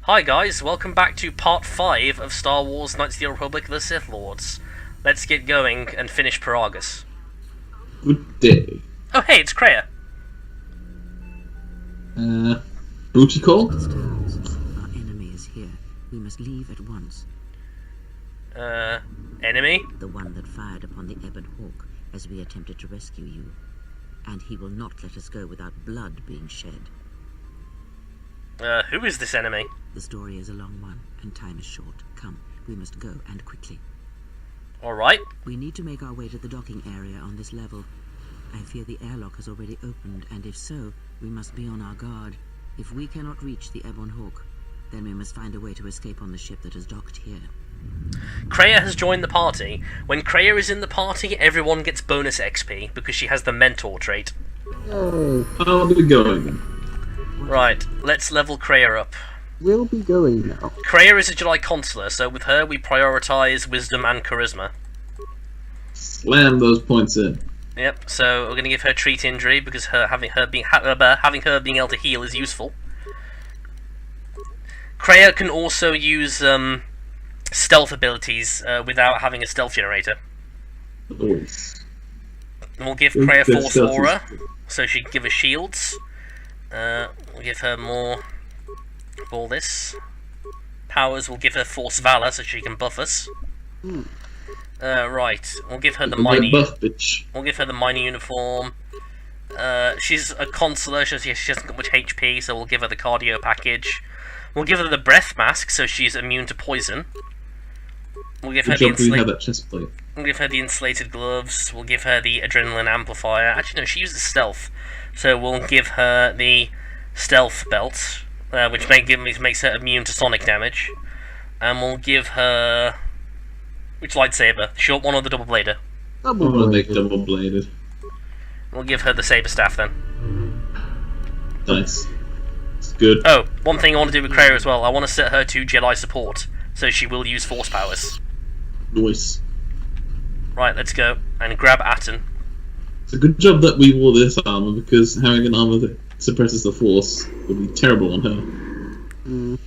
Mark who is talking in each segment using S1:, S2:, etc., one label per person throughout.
S1: Hi guys, welcome back to part 5 of Star Wars Knights of the Old Republic The Sith Lords. Let's get going and finish Paragus.
S2: Good day.
S1: Oh hey, it's Kreia.
S2: Booty call?
S3: Our enemy is here. We must leave at once.
S1: Enemy?
S3: The one that fired upon the Ebon Hawk as we attempted to rescue you. And he will not let us go without blood being shed.
S1: Who is this enemy?
S3: The story is a long one, and time is short. Come, we must go, and quickly.
S1: Alright.
S3: We need to make our way to the docking area on this level. I fear the airlock has already opened, and if so, we must be on our guard. If we cannot reach the Ebon Hawk, then we must find a way to escape on the ship that is docked here.
S1: Kreia has joined the party. When Kreia is in the party, everyone gets bonus XP, because she has the Mentor trait.
S2: Oh, I'll be going.
S1: Right, let's level Kreia up.
S2: We'll be going now.
S1: Kreia is a Jedi Consular, so with her we prioritise Wisdom and Charisma.
S2: Slam those points in.
S1: Yep, so we're going to give her Treat Injury, because having her being able to heal is useful. Kreia can also use stealth abilities without having a stealth generator.
S2: Always.
S1: And we'll give Kreia Force Aura, so she can give us shields. We'll give her more of all this. Powers will give her Force Valor, so she can buff us. Right, we'll give her the mining. We'll give her the mining uniform. She's a consular, so she hasn't got much HP, so we'll give her the cardio package. We'll give her the breath mask, so she's immune to poison. We'll give her We'll give her the insulated gloves. We'll give her the adrenaline amplifier. Actually, no, she uses stealth, so we'll give her the stealth belt, which makes her immune to sonic damage. And we'll give her which lightsaber? The short one or the double blader?
S2: I'm gonna make double bladed.
S1: We'll give her the saber staff then.
S2: Nice. It's good.
S1: Oh, one thing I want to do with Kreia as well. I want to set her to Jedi support, so she will use force powers.
S2: Nice.
S1: Right, let's go and grab Atten.
S2: It's a good job that we wore this armor, because having an armor that suppresses the force would be terrible on her.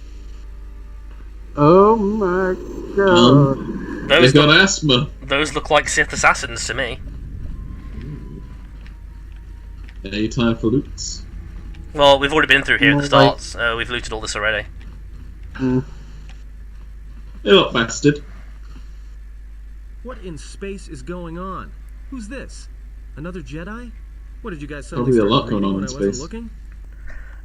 S4: Oh my god.
S2: They've got asthma.
S1: Those look like Sith assassins to me.
S2: Any time for loots?
S1: Well, we've already been through here at the start, so we've looted all this already.
S2: You're not bastard.
S5: What in space is going on? Who's this? Another Jedi? What did you guys
S2: Probably
S5: suddenly
S2: a lot
S5: start
S2: going on
S5: reading
S2: in
S5: when I wasn't
S2: space.
S5: looking?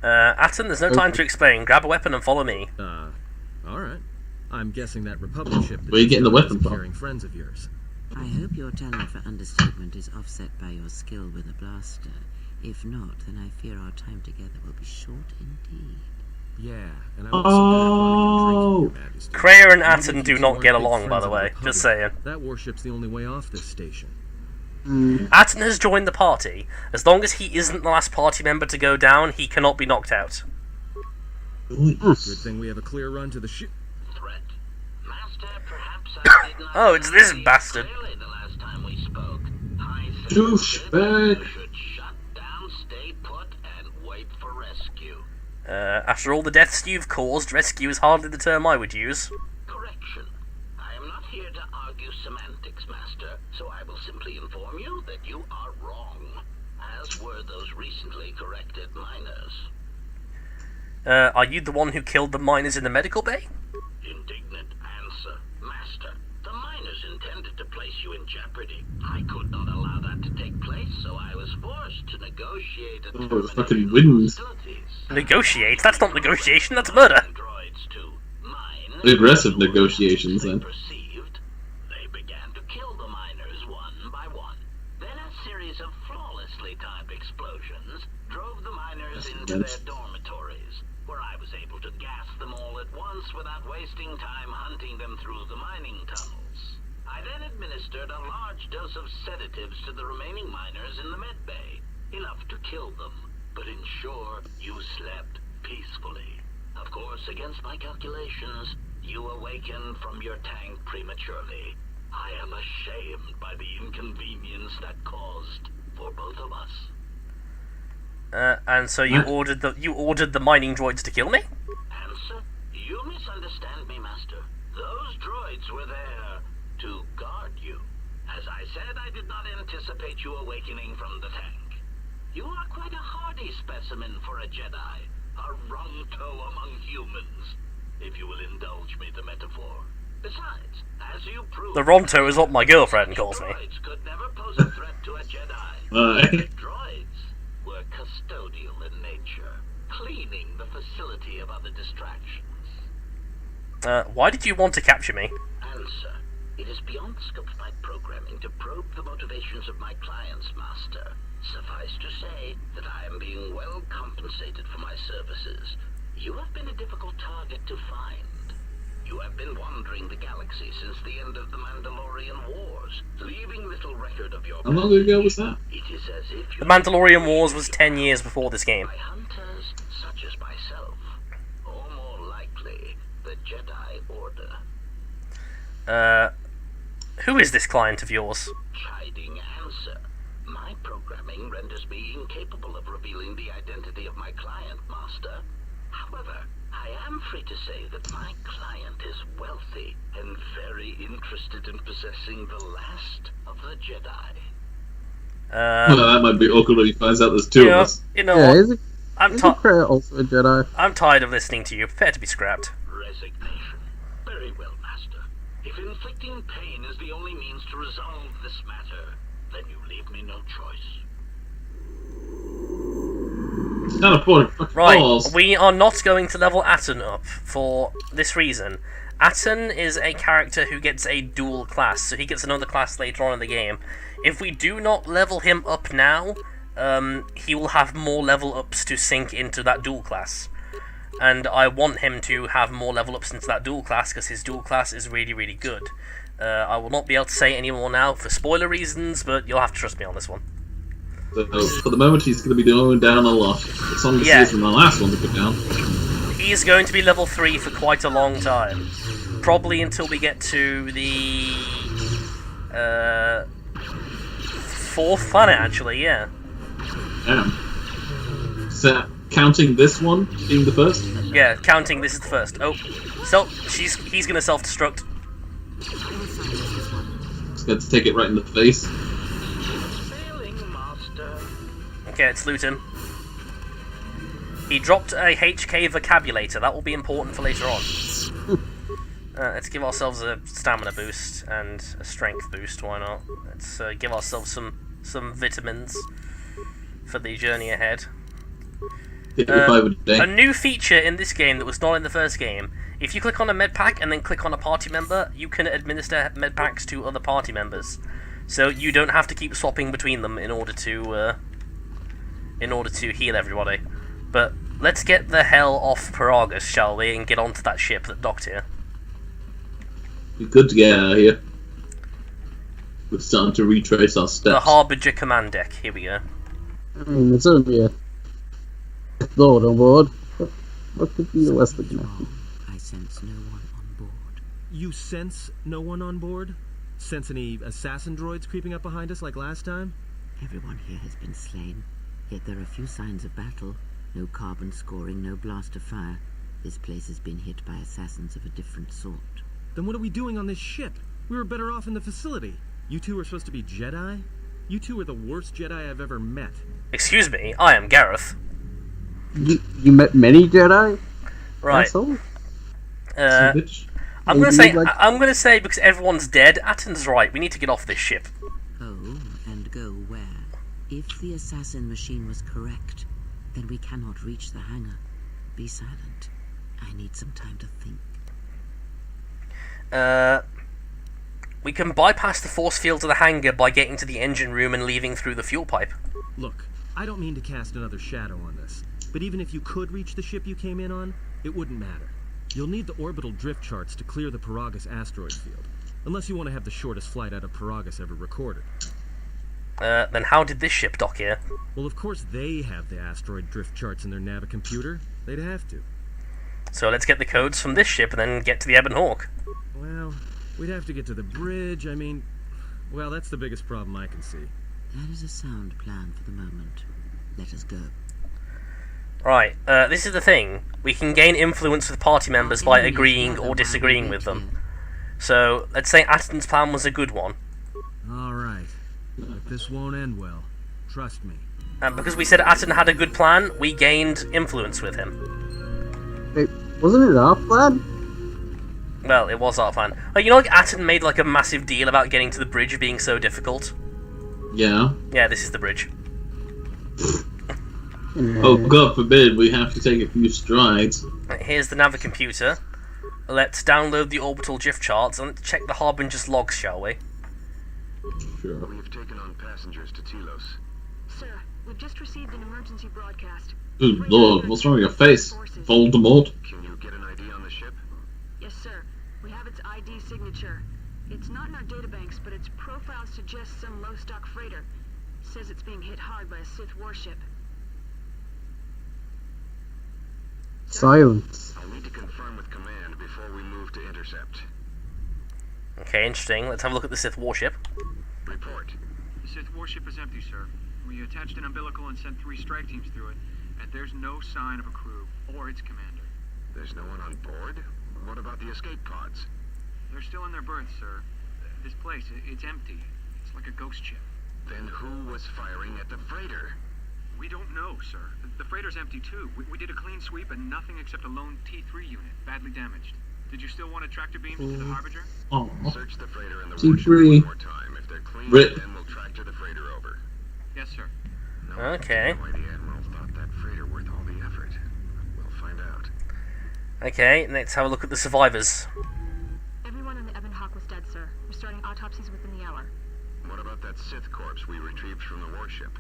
S1: Atten, there's no time to explain. Grab a weapon and follow me.
S5: Alright. I'm guessing that Republic ship
S2: Where are you getting the weapon from?
S5: carrying friends of yours.
S3: I hope your talent for understatement is offset by your skill with a blaster. If not, then I fear our time together will be short indeed.
S5: Yeah, and I also got a drink, Your Majesty.
S1: Kreia and Atten do not get along, by the way. Just saying.
S5: That warship's the only way off this station.
S1: Atten has joined the party. As long as he isn't the last party member to go down, he cannot be knocked out.
S5: Good thing we have a clear run to the ship.
S1: Oh, it's this bastard.
S2: Douchebag.
S1: After all the deaths you've caused, rescue is hardly the term I would use.
S6: Correction. I am not here to argue semantics, Master, so I will simply inform you that you are wrong, as were those recently corrected miners.
S1: Are you the one who killed the miners in the medical bay?
S6: Indignant answer, Master. The miners intended to place you in jeopardy. I could not allow that to take place, so I was forced to negotiate a
S2: it's fucking
S6: termination of
S2: wins.
S6: hostilities.
S1: Negotiate? That's not negotiation, that's murder.
S6: Androids to mine.
S2: Aggressive negotiations, then.
S6: Perceived, they began to kill the miners one by one. Then a series of flawlessly timed explosions drove the miners into their dormitories, where I was able to gas them all at once without wasting time hunting them through the mining tunnels. I then administered a large dose of sedatives to the remaining miners in the med bay, enough to kill them, but ensure you slept peacefully. Of course, against my calculations, you awakened from your tank prematurely. I am ashamed by the inconvenience that caused for both of us.
S1: And so you ordered the mining droids to kill me?
S6: Answer, You misunderstand me, Master. Those droids were there to guard you. As I said, I did not anticipate you awakening from the tank. You are quite a hardy specimen for a Jedi. A Ronto among humans, if you will indulge me the metaphor. Besides, as you proved...
S1: The Ronto is what my girlfriend calls me.
S6: Droids could never pose a threat to a Jedi. Droids were custodial in nature, cleaning the facility of other distractions.
S1: Why did you want to capture me?
S6: Answer. It is beyond the scope of my programming to probe the motivations of my clients, Master. Suffice to say that I am being well compensated for my services. You have been a difficult target to find. You have been wandering the galaxy since the end of the Mandalorian Wars, leaving little record of your...
S2: How long ago was that?
S6: It is as if
S1: The Mandalorian Wars was 10 years before this game.
S6: by hunters such as myself, or more likely, the Jedi Order.
S1: Who is this client of yours?
S6: Chiding answer. My programming renders me incapable of revealing the identity of my client, Master. However, I am free to say that my client is wealthy and very interested in possessing the last of the Jedi.
S2: Well, that might be awkward when he finds out there's two of us.
S1: You know
S4: Yeah,
S1: what?
S4: is Prayer also a Jedi?
S1: I'm tired of listening to you. Prepare to be scrapped.
S6: Resignation. Very well, Master. If inflicting pain is the only means to resolve this matter, then you leave me no choice.
S2: It's kind of boring.
S1: Right,
S2: Balls.
S1: we are not going to level Atten up for this reason. Atten is a character who gets a dual class, so he gets another class later on in the game. If we do not level him up now, he will have more level ups to sink into that dual class. And I want him to have more level ups into that dual class, because his dual class is really, really good. I will not be able to say any more now for spoiler reasons, but you'll have to trust me on this one.
S2: So, for the moment, he's going to be going down a lot. It's on the season, the last one to go down.
S1: He is going to be level 3 for quite a long time. Probably until we get to the 4th planet, actually, yeah.
S2: Damn. So, counting this one being the first?
S1: Yeah, counting this is the first. Oh, so he's going to self-destruct.
S2: Just got to take it right in the face.
S6: Sailing, Master.
S1: Okay, let's loot him. He dropped a HK vocabulator. That will be important for later on. Let's give ourselves a stamina boost and a strength boost. Why not? Let's give ourselves some vitamins for the journey ahead. A new feature in this game that was not in the first game. If you click on a med pack and then click on a party member, you can administer med packs to other party members. So you don't have to keep swapping between them in order to heal everybody. But let's get the hell off Paragus, shall we, and get onto that ship that docked here.
S2: We're good to get out of here. We're starting to retrace our steps.
S1: The Harbinger command deck. Here we go.
S4: I mean, it's only a Lord on board. What could be the worst that can happen?
S3: I sense no one on board.
S5: You sense no one on board? Sense any assassin droids creeping up behind us like last time?
S3: Everyone here has been slain, yet there are few signs of battle. No carbon scoring, no blast of fire. This place has been hit by assassins of a different sort.
S5: Then what are we doing on this ship? We were better off in the facility. You two are supposed to be Jedi? You two are the worst Jedi I've ever met.
S1: Excuse me, I am Gareth.
S4: You met many Jedi?
S1: Right.
S4: Asshole?
S1: I'm gonna say because everyone's dead, Atten's right. We need to get off this ship.
S3: Oh, and go where? If the assassin machine was correct, then we cannot reach the hangar. Be silent. I need some time to think.
S1: We can bypass the force field to the hangar by getting to the engine room and leaving through the fuel pipe.
S5: Look, I don't mean to cast another shadow on this, but even if you could reach the ship you came in on, it wouldn't matter. You'll need the orbital drift charts to clear the Paragus asteroid field, unless you want to have the shortest flight out of Paragus ever recorded.
S1: Then how did this ship dock here?
S5: Well, of course they have the asteroid drift charts in their Navicomputer. They'd have to.
S1: So let's get the codes from this ship and then get to the Ebon Hawk.
S5: Well, we'd have to get to the bridge. I mean, well, that's the biggest problem I can see.
S3: That is a sound plan for the moment. Let us go.
S1: Right, this is the thing. We can gain influence with party members by agreeing or disagreeing with them. So, let's say Atton's plan was a good one.
S5: Alright. But this won't end well. Trust me.
S1: And because we said Atton had a good plan, we gained influence with him.
S4: Hey, wasn't it our plan?
S1: Well, it was our plan. Like, you know, like Atton made like a massive deal about getting to the bridge being so difficult?
S2: Yeah.
S1: Yeah, this is the bridge.
S2: Oh, God forbid we have to take a few strides.
S1: Right, here's the navicomputer. Let's download the orbital drift charts and check the Harbinger's logs, shall we?
S2: Sure.
S7: We have taken on passengers to Telos.
S8: Sir, we've just received an emergency broadcast.
S2: Good Lord, what's wrong with your face? Voldemort?
S7: Can you get an ID on the ship?
S8: Yes, sir. We have its ID signature. It's not in our databanks, but its profile suggests some low-stock freighter. Says it's being hit hard by a Sith warship.
S4: Silence.
S7: I'll need to confirm with command before we move to intercept.
S1: Okay, interesting. Let's have a look at the Sith warship.
S7: Report.
S9: The Sith warship is empty, sir. We attached an umbilical and sent 3 strike teams through it, and there's no sign of a crew or its commander.
S7: There's no one on board? What about the escape pods?
S9: They're still in their berths, sir. This place, it's empty. It's like a ghost ship.
S7: Then who was firing at the freighter?
S9: We don't know, sir. The freighter's empty, too. We did a clean sweep and nothing except a lone T3 unit, badly damaged. Did you still want to tractor beam into the Harbinger?
S2: Oh,
S7: Search the freighter and the
S2: T3.
S7: warship one more time. If they're clean,
S2: Rip.
S7: then we'll tractor the freighter over.
S9: Yes, sir.
S7: No,
S1: Okay.
S7: why the Admiral thought that freighter worth all the effort. We'll find out.
S1: Okay, let's have a look at the survivors.
S8: Everyone on the Ebon Hawk was dead, sir. We're starting autopsies within the hour.
S7: What about that Sith corpse we retrieved from the warship?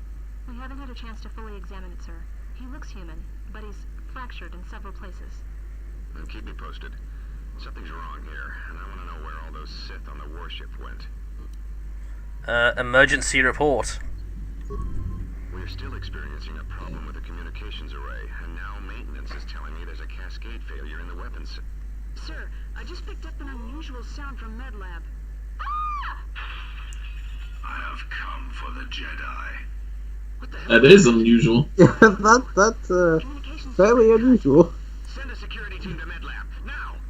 S8: We haven't had a chance to fully examine it, sir. He looks human, but he's fractured in several places.
S7: Then keep me posted. Something's wrong here, and I want to know where all those Sith on the warship went.
S1: Emergency report.
S7: We're still experiencing a problem with the communications array, and now maintenance is telling me there's a cascade failure in the weapons.
S8: Sir, I just picked up an unusual sound from MedLab.
S7: I have come for the Jedi. What the hell?
S2: that is unusual.
S4: That's fairly unusual.
S7: Send a security team to MedLab,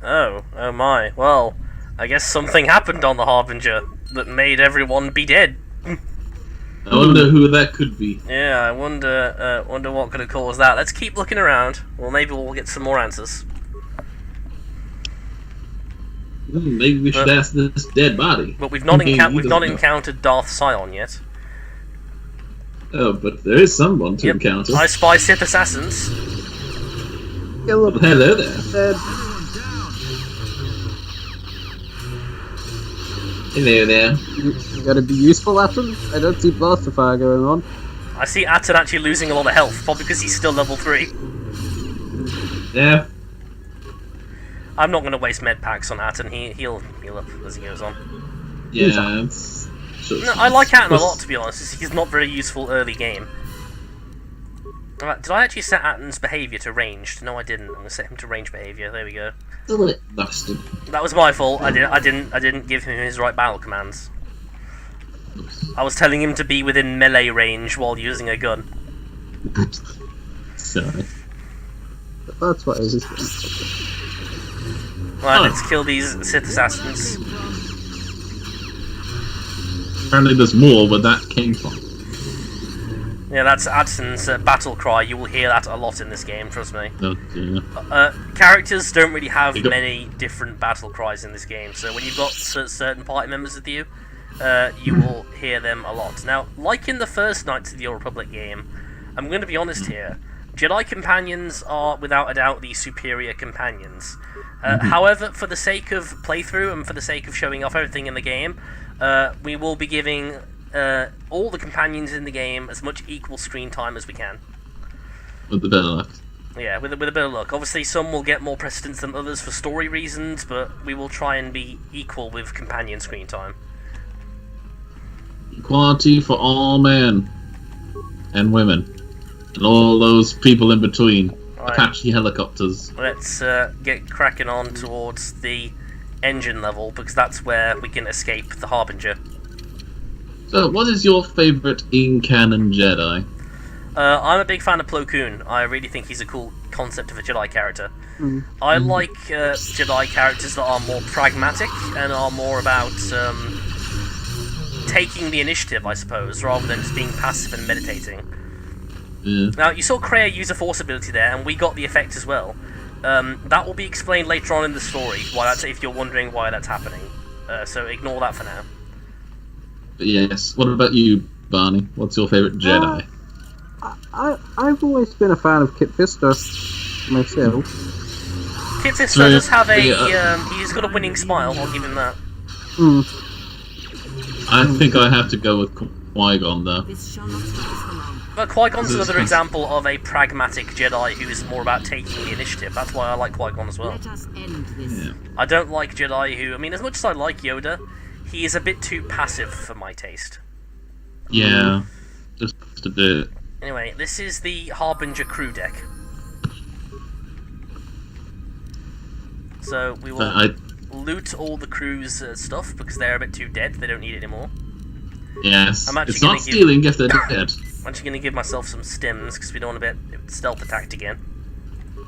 S7: now!
S1: Oh my. Well, I guess something happened on the Harbinger that made everyone be dead.
S2: I wonder who that could be.
S1: Yeah, I wonder what could have caused that. Let's keep looking around. Well, maybe we'll get some more answers.
S2: Maybe we should ask this dead body.
S1: But we've not
S2: Okay,
S1: we've
S2: you
S1: not
S2: don't know.
S1: encountered Darth Sion yet.
S2: Oh, but there is someone to encounter.
S1: I spy Sith assassins.
S4: Kill him.
S2: Hello there.
S4: Dead.
S2: Hello there.
S4: You gotta be useful at him. I don't see blaster fire going on.
S1: I see Atton actually losing a lot of health, probably because he's still level 3.
S2: Yeah.
S1: I'm not going to waste med packs on Atton. He'll heal up as he goes on.
S2: Yeah. It's,
S1: No, I like Atton a lot, to be honest. He's not very useful early game. Alright, did I actually set Atton's behaviour to ranged? No, I didn't. I'm going to set him to range behaviour. There we go.
S2: Bastard.
S1: That was my fault. I didn't give him his right battle commands. I was telling him to be within melee range while using a gun.
S2: Sorry.
S4: But that's what it is.
S1: Right, let's kill these Sith assassins.
S2: Apparently there's more where that came from.
S1: Yeah, that's Atton's battle cry. You will hear that a lot in this game, trust me.
S2: Oh dear.
S1: Characters don't really have
S2: You got-
S1: many different battle cries in this game, so when you've got certain party members with you, you will hear them a lot. Now, like in the first Knights of the Old Republic game, I'm going to be honest here, Jedi companions are without a doubt the superior companions. However, for the sake of playthrough and for the sake of showing off everything in the game, we will be giving all the companions in the game as much equal screen time as we can.
S2: With the better luck.
S1: Yeah, with a bit of luck. Obviously, some will get more precedence than others for story reasons, but we will try and be equal with companion screen time.
S2: Equality for all men and women. And all those people in between.
S1: Right.
S2: Apache helicopters.
S1: Let's get cracking on towards the engine level, because that's where we can escape the Harbinger.
S2: So, what is your favourite in-canon Jedi?
S1: I'm a big fan of Plo Koon. I really think he's a cool concept of a Jedi character. I like Jedi characters that are more pragmatic and are more about taking the initiative, I suppose, rather than just being passive and meditating. Now, you saw Kreia use a Force ability there, and we got the effect as well. That will be explained later on in the story, why that's, if you're wondering why that's happening. So ignore that for now.
S2: Yes. What about you, Barney? What's your favourite Jedi?
S4: I've always been a fan of Kit Fister myself.
S1: Kit Fister does have a... he's got a winning smile, I'll give him that.
S2: I think I have to go with Qui-Gon, though.
S1: But Qui-Gon's another example of a pragmatic Jedi who is more about taking the initiative. That's why I like Qui-Gon as well.
S3: Let us end this.
S2: Yeah.
S1: I don't like Jedi who... I mean, as much as I like Yoda, he is a bit too passive for my taste.
S2: Yeah, just a bit.
S1: Anyway, this is the Harbinger crew deck. So we will loot all the crew's stuff because they're a bit too dead. They don't need it anymore.
S2: Yes,
S1: I'm actually
S2: it's not
S1: gonna
S2: stealing if they're dead.
S1: I'm actually going to give myself some stims because we don't want to get stealth attacked again.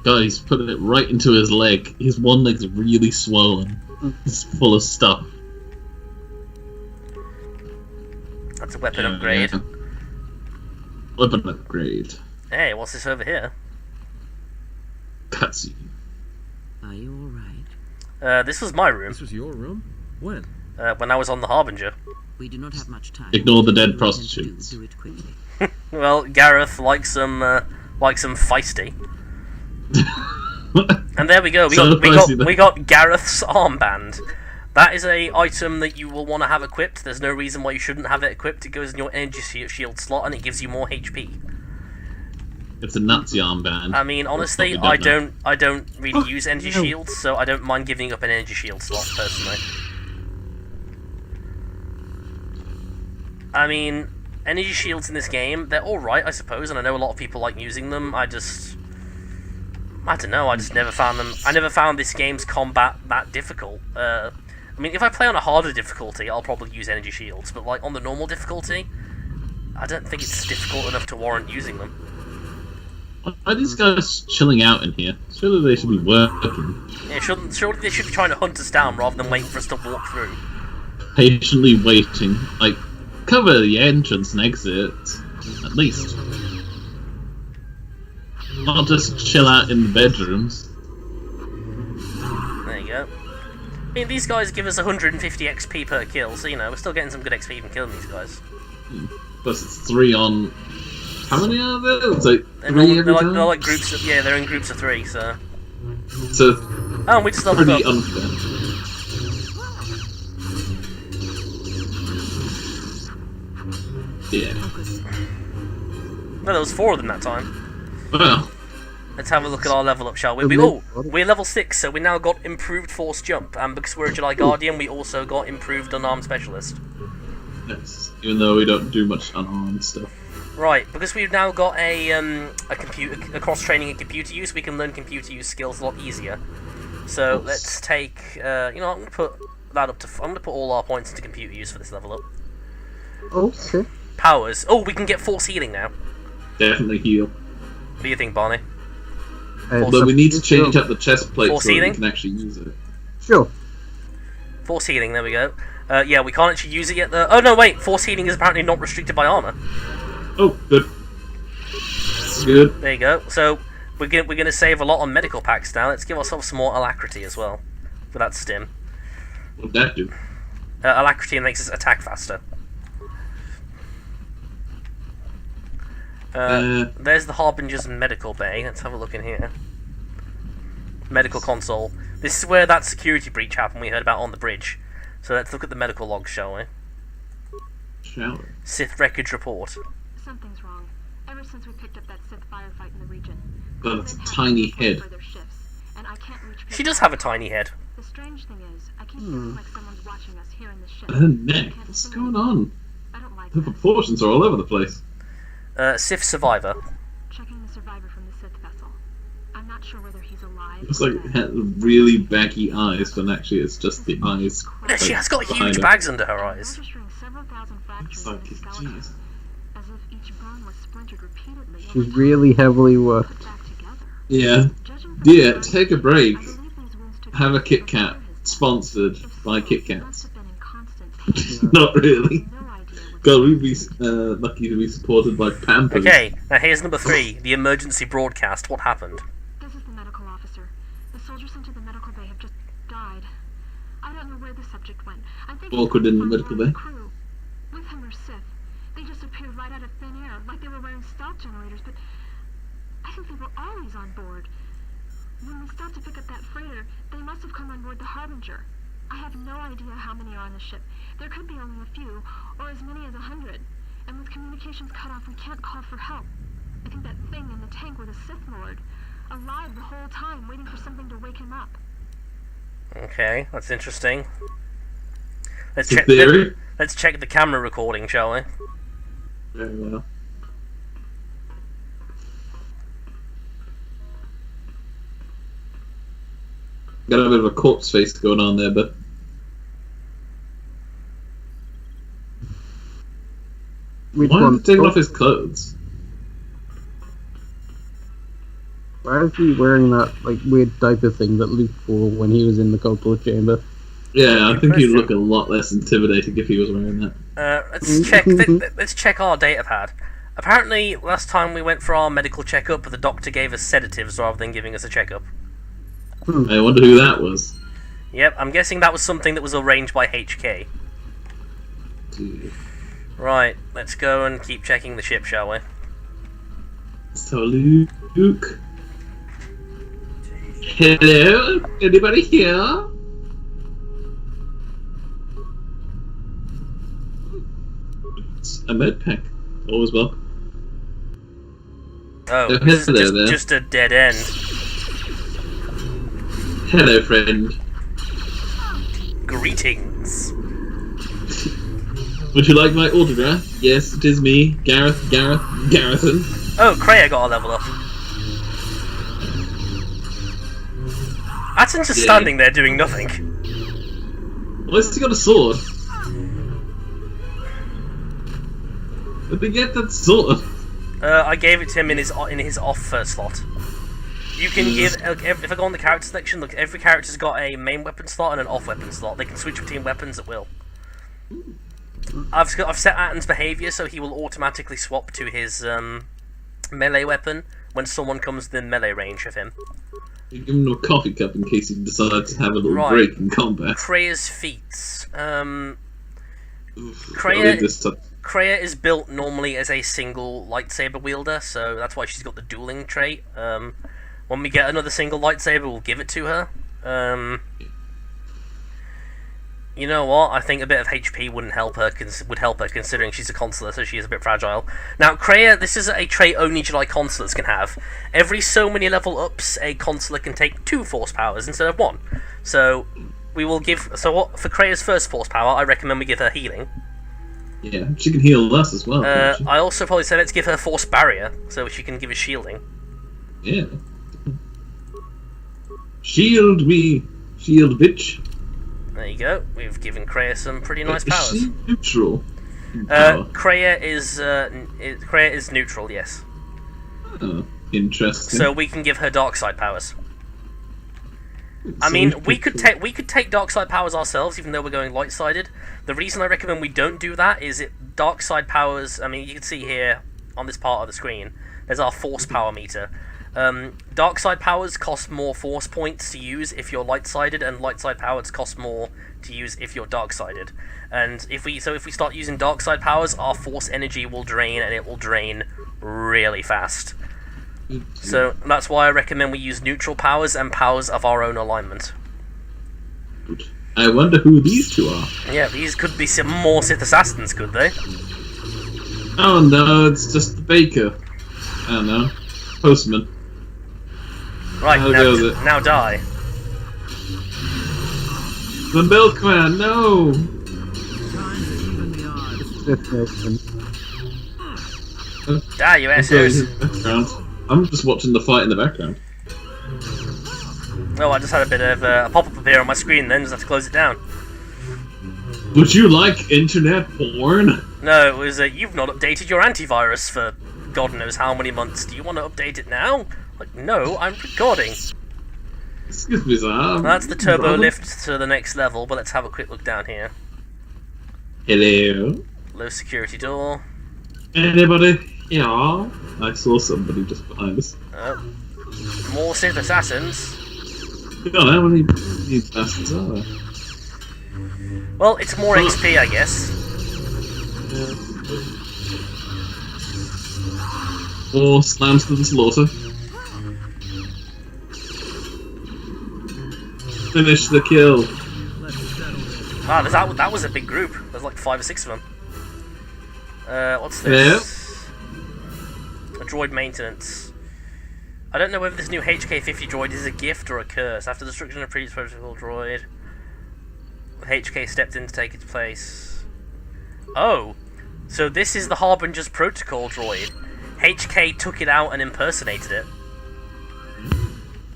S2: God, he's putting it right into his leg. His one leg's really swollen. It's full of stuff.
S1: That's a weapon upgrade.
S2: Yeah. Weapon upgrade.
S1: Hey, what's this over here?
S2: Cutscene.
S3: Are you alright?
S1: This was my room.
S5: This was your room? When?
S1: When I was on the Harbinger.
S3: We do not have much time.
S2: Ignore the dead prostitutes.
S3: Do it quickly.
S1: Well, Gareth likes some feisty. And there we go. We got Gareth's armband. That is a item that you will want to have equipped. There's no reason why you shouldn't have it equipped. It goes in your energy shield slot and it gives you more HP.
S2: It's a Nazi armband.
S1: I mean, honestly, I don't really use energy shields, so I don't mind giving up an energy shield slot personally. I mean, energy shields in this game, they're alright, I suppose, and I know a lot of people like using them. I don't know, I just never found them. I never found this game's combat that difficult. I mean, if I play on a harder difficulty, I'll probably use energy shields, but like on the normal difficulty, I don't think it's difficult enough to warrant using them.
S2: Why are these guys chilling out in here? Surely they should be working.
S1: Yeah, surely they should be trying to hunt us down rather than waiting for us to walk through.
S2: Patiently waiting. Like, cover the entrance and exit, at least. Not just chill out in the bedrooms.
S1: There you go. I mean, these guys give us 150 XP per kill, so you know, we're still getting some good XP from killing these guys.
S2: Plus it's 3 on... How many are there? It's like 3 every time?
S1: They're like groups of... Yeah, they're in groups of 3, so...
S2: So...
S1: Oh, we just leveled
S2: pretty
S1: up.
S2: unfair. Yeah.
S1: No, there was 4 of them that time.
S2: Well...
S1: Let's have a look at our level up, shall we? We're level 6, so we now got improved force jump, and because we're a Jedi Guardian, we also got improved unarmed specialist.
S2: Yes, even though we don't do much unarmed stuff.
S1: Right, because we've now got a cross training in computer use, we can learn computer use skills a lot easier. So let's take, you know, I'm gonna put that up to. I'm gonna put all our points into computer use for this level up.
S4: Okay.
S1: Powers. Oh, we can get force healing now.
S2: Definitely heal.
S1: What do you think, Barney?
S2: But we need to change up the chest plate
S1: force
S2: so
S1: healing?
S2: we can actually use it.
S4: Sure.
S1: Force healing. There we go. Yeah, we can't actually use it yet. Though. Oh no, wait. Force healing is apparently not restricted by armor.
S2: Oh, good. Good.
S1: There you go. So we're gonna save a lot on medical packs now. Let's give ourselves some more alacrity as well for that stim.
S2: What'd that do?
S1: Alacrity makes us attack faster. There's the Harbinger's medical bay. Let's have a look in here. Medical console. This is where that security breach happened we heard about on the bridge. So let's look at the medical logs, shall we?
S2: Shall we?
S1: Sith wreckage report.
S8: Something's wrong. Ever since we picked up that Sith firefight in the region.
S2: Got a tiny head.
S8: And I can't reach
S1: She does have a tiny head.
S8: The strange thing is, I keep feeling like someone's watching us here in the ship.
S2: Her neck. What's going on?
S8: I don't like
S2: The proportions are all over the place.
S1: Sith survivor.
S8: Checking the survivor from the Sith vessel. I'm not sure whether he's alive.
S2: It's like it had really baggy eyes, when actually it's just the eyes.
S1: She has got huge bags under her eyes.
S8: Registering several thousand fractures
S2: It's
S8: in
S2: like,
S8: his skeleton.
S2: jeez.
S8: As if Each bone was splintered repeatedly.
S4: She's really heavily worked.
S8: Back together.
S2: Yeah.
S8: Judging from
S2: Yeah,
S8: the
S2: take a break.
S8: I believe these wounds took
S2: Have a
S8: place
S2: Kit
S8: before
S2: Kat.
S8: his death.
S2: Sponsored by Kit
S8: He must
S2: Kats.
S8: have been in constant pain.
S2: Not really.
S8: No idea what
S2: God, we'd be lucky to be supported by Pampers.
S1: Okay, now here's number 3, the emergency broadcast. What happened?
S8: This is the medical officer. The soldiers sent to the medical bay have just died. I don't know where the subject went. I think
S2: Awkward in the
S8: he's
S2: medical
S8: one of
S2: bay.
S8: Crew. With him or Sith. They just appeared right out of thin air, like they were wearing stealth generators, but I think they were always on board. When we stopped to pick up that freighter, they must have come on board the Harbinger. I have no idea how many are on the ship. There could be only a few, or as many as 100. And with communications cut off, we can't call for help. I think that thing in the tank was a Sith Lord. Alive the whole time, waiting for something to wake him up.
S1: Okay, that's interesting.
S2: It's a theory.
S1: Let's check the camera recording, shall we?
S2: Very well. Got a bit of a corpse face going on there, but
S4: Which
S2: why
S4: one?
S2: is he taking off his clothes?
S4: Why is he wearing that like weird diaper thing that Luke wore when he was in the KOTOR chamber?
S2: Yeah, I think he'd look a lot less intimidating if he was wearing that.
S1: Let's check our data pad. Apparently, last time we went for our medical checkup, the doctor gave us sedatives rather than giving us a checkup.
S2: I wonder who that was.
S1: Yep, I'm guessing that was something that was arranged by HK.
S2: Dude.
S1: Right, let's go and keep checking the ship, shall we?
S2: So Luke. Hello? Anybody here? It's a med pack. Always welcome.
S1: Oh,
S2: Oh,
S1: this
S2: hello
S1: is
S2: there.
S1: just a dead end.
S2: Hello, friend.
S1: Greetings.
S2: Would you like my autograph? Yes, it is me, Garrison.
S1: Oh, Kreia got a level up. Atten's just standing there doing nothing.
S2: Why has he got a sword? Where'd they get that sword?
S1: I gave it to him in his off slot. You can give if I go on the character selection, look, every character's got a main weapon slot and an off weapon slot. They can switch between weapons at will. I've set Atten's behavior so he will automatically swap to his melee weapon when someone comes within melee range of him.
S2: You give him a coffee cup in case he decides to have a little
S1: Right.
S2: break in combat.
S1: Kreia's feats.
S2: Oof,
S1: Kreia-
S2: I'll leave this to-
S1: Kreia is built normally as a single lightsaber wielder, so that's why she's got the dueling trait. When we get another single lightsaber, we'll give it to her. You know what? I think a bit of HP wouldn't help her. Would help her considering she's a consular, so she is a bit fragile. Now, Kreia, this is a trait only Jedi consulars can have. Every so many level ups, a consular can take 2 force powers instead of 1. So we will give. So what for Kreia's first force power? I recommend we give her healing.
S2: Yeah, she can heal us as well. can't she?
S1: I also probably say let's give her force barrier so she can give us shielding.
S2: Yeah. Shield me, shield bitch.
S1: There you go. We've given Kreia some pretty nice
S2: Is
S1: powers.
S2: she neutral? in power?
S1: Kreia is neutral, yes.
S2: Oh, interesting.
S1: So we can give her dark side powers. I mean, we could take dark side powers ourselves, even though we're going light sided. The reason I recommend we don't do that is dark side powers. I mean, you can see here on this part of the screen. There's our force power meter. Dark side powers cost more force points to use if you're light sided, and light side powers cost more to use if you're dark sided. And if we start using dark side powers, our force energy will drain, and it will drain really fast. So that's why I recommend we use neutral powers and powers of our own alignment.
S2: I wonder who these two are.
S1: Yeah, these could be some more Sith assassins, could they?
S2: Oh no, it's just the baker. I don't know. Postman.
S1: Right,
S2: How goes it?
S1: now die.
S2: The milkman, no!
S1: Die, you assholes.
S2: I'm just watching the fight in the background.
S1: Oh, I just had a bit of a pop-up appear on my screen then, just have to close it down.
S2: Would you like internet porn?
S1: No, it was you've not updated your antivirus for God knows how many months. Do you want to update it now? Like, no, I'm recording.
S2: Excuse me, sir.
S1: That's the turbo lift to the next level, but let's have a quick look down here.
S2: Hello.
S1: Low security door.
S2: Anybody? Yeah. I saw somebody just behind us.
S1: More Sith assassins.
S2: God, how many bastards are there?
S1: Well, it's more XP, I guess.
S2: Or slams to the slaughter. Finish the kill.
S1: Ah, that was a big group. There's like 5 or 6 of them. What's this? A droid maintenance. I don't know whether this new HK-50 droid is a gift or a curse. After the destruction of previous protocol droid, HK stepped in to take its place. Oh, so this is the Harbinger's protocol droid. HK took it out and impersonated it.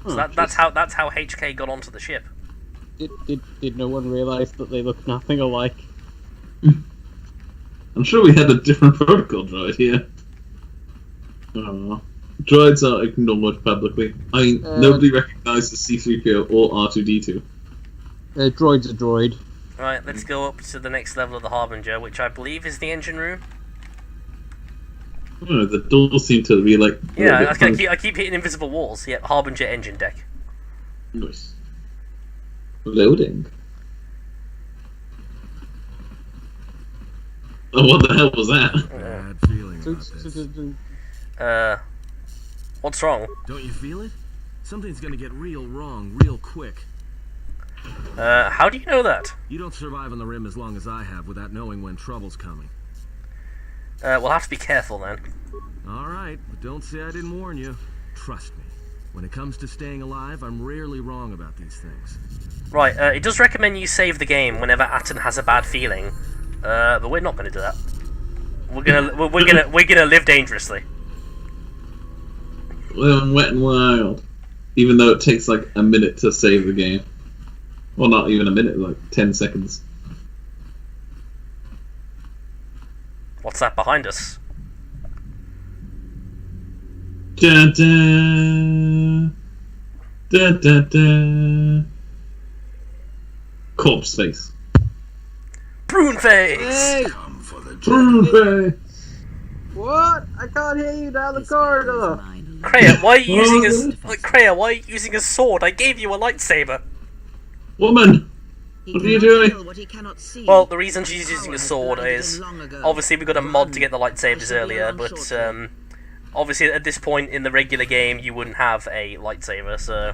S1: So that's how HK got onto the ship.
S4: Did no one realise that they look nothing alike?
S2: I'm sure we had a different protocol droid here. Oh. Droids are ignored publicly. I mean, nobody recognises C-3PO or R2-D2.
S4: Droid's a droid.
S1: Right, let's go up to the next level of the Harbinger, which I believe is the engine room.
S2: I don't know, the doors seem to be like...
S1: Yeah, I keep hitting invisible walls. Yep, Harbinger engine deck.
S2: Nice. Loading. Oh, what the hell was that?
S5: Bad feeling about this.
S1: What's wrong?
S5: Don't you feel it? Something's gonna get real wrong real quick.
S1: How do you know that?
S5: You don't survive on the rim as long as I have without knowing when trouble's coming.
S1: We'll have to be careful then.
S5: Alright, but don't say I didn't warn you. Trust me. When it comes to staying alive, I'm rarely wrong about these things.
S1: Right, it does recommend you save the game whenever Atten has a bad feeling. But we're not gonna do that. We're gonna live dangerously.
S2: Well, Wet and Wild. Even though it takes like a minute to save the game. Well, not even a minute, like 10 seconds.
S1: What's that behind us?
S2: Da da da da da. Corpse face.
S1: Prune face.
S4: Hey!
S2: Prune face.
S4: What? I can't hear you down the corridor.
S1: Kreia, why are you using a sword? I gave you a lightsaber.
S2: Woman, what are you doing?
S1: Well, the reason she's using a sword is obviously we got a mod to get the lightsabers earlier, but obviously at this point in the regular game you wouldn't have a lightsaber, so.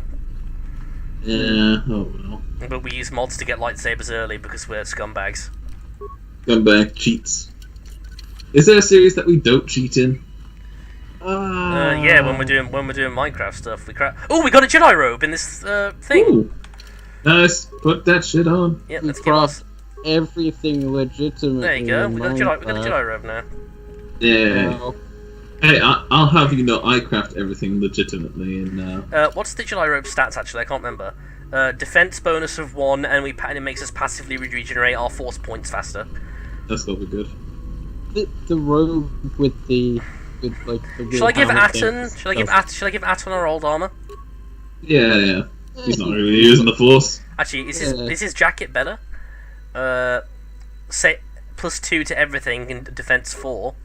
S2: Yeah, oh well.
S1: But we use mods to get lightsabers early because we're scumbags.
S2: Scumbag cheats. Is there a series that we don't cheat in?
S1: Yeah, when we're doing Minecraft stuff, we craft. Oh, we got a Jedi robe in this thing.
S2: Ooh. Nice, put that shit on.
S1: Yeah,
S4: We
S1: let's get
S4: craft everything legitimate.
S1: There you go. We got a Jedi robe now.
S2: Yeah. Hey, I'll have you know I craft everything legitimately and
S1: What's the Jedi robe stats actually? I can't remember. Defense bonus of 1, and it makes us passively regenerate our force points faster.
S2: that's gonna be good.
S4: The robe with the like the.
S1: Shall I give
S4: hammer
S1: Atten?
S4: thing.
S1: Shall I give Atten our old armor?
S2: Yeah. He's not really using the force.
S1: Actually, is his jacket better? Say +2 to everything in defense 4,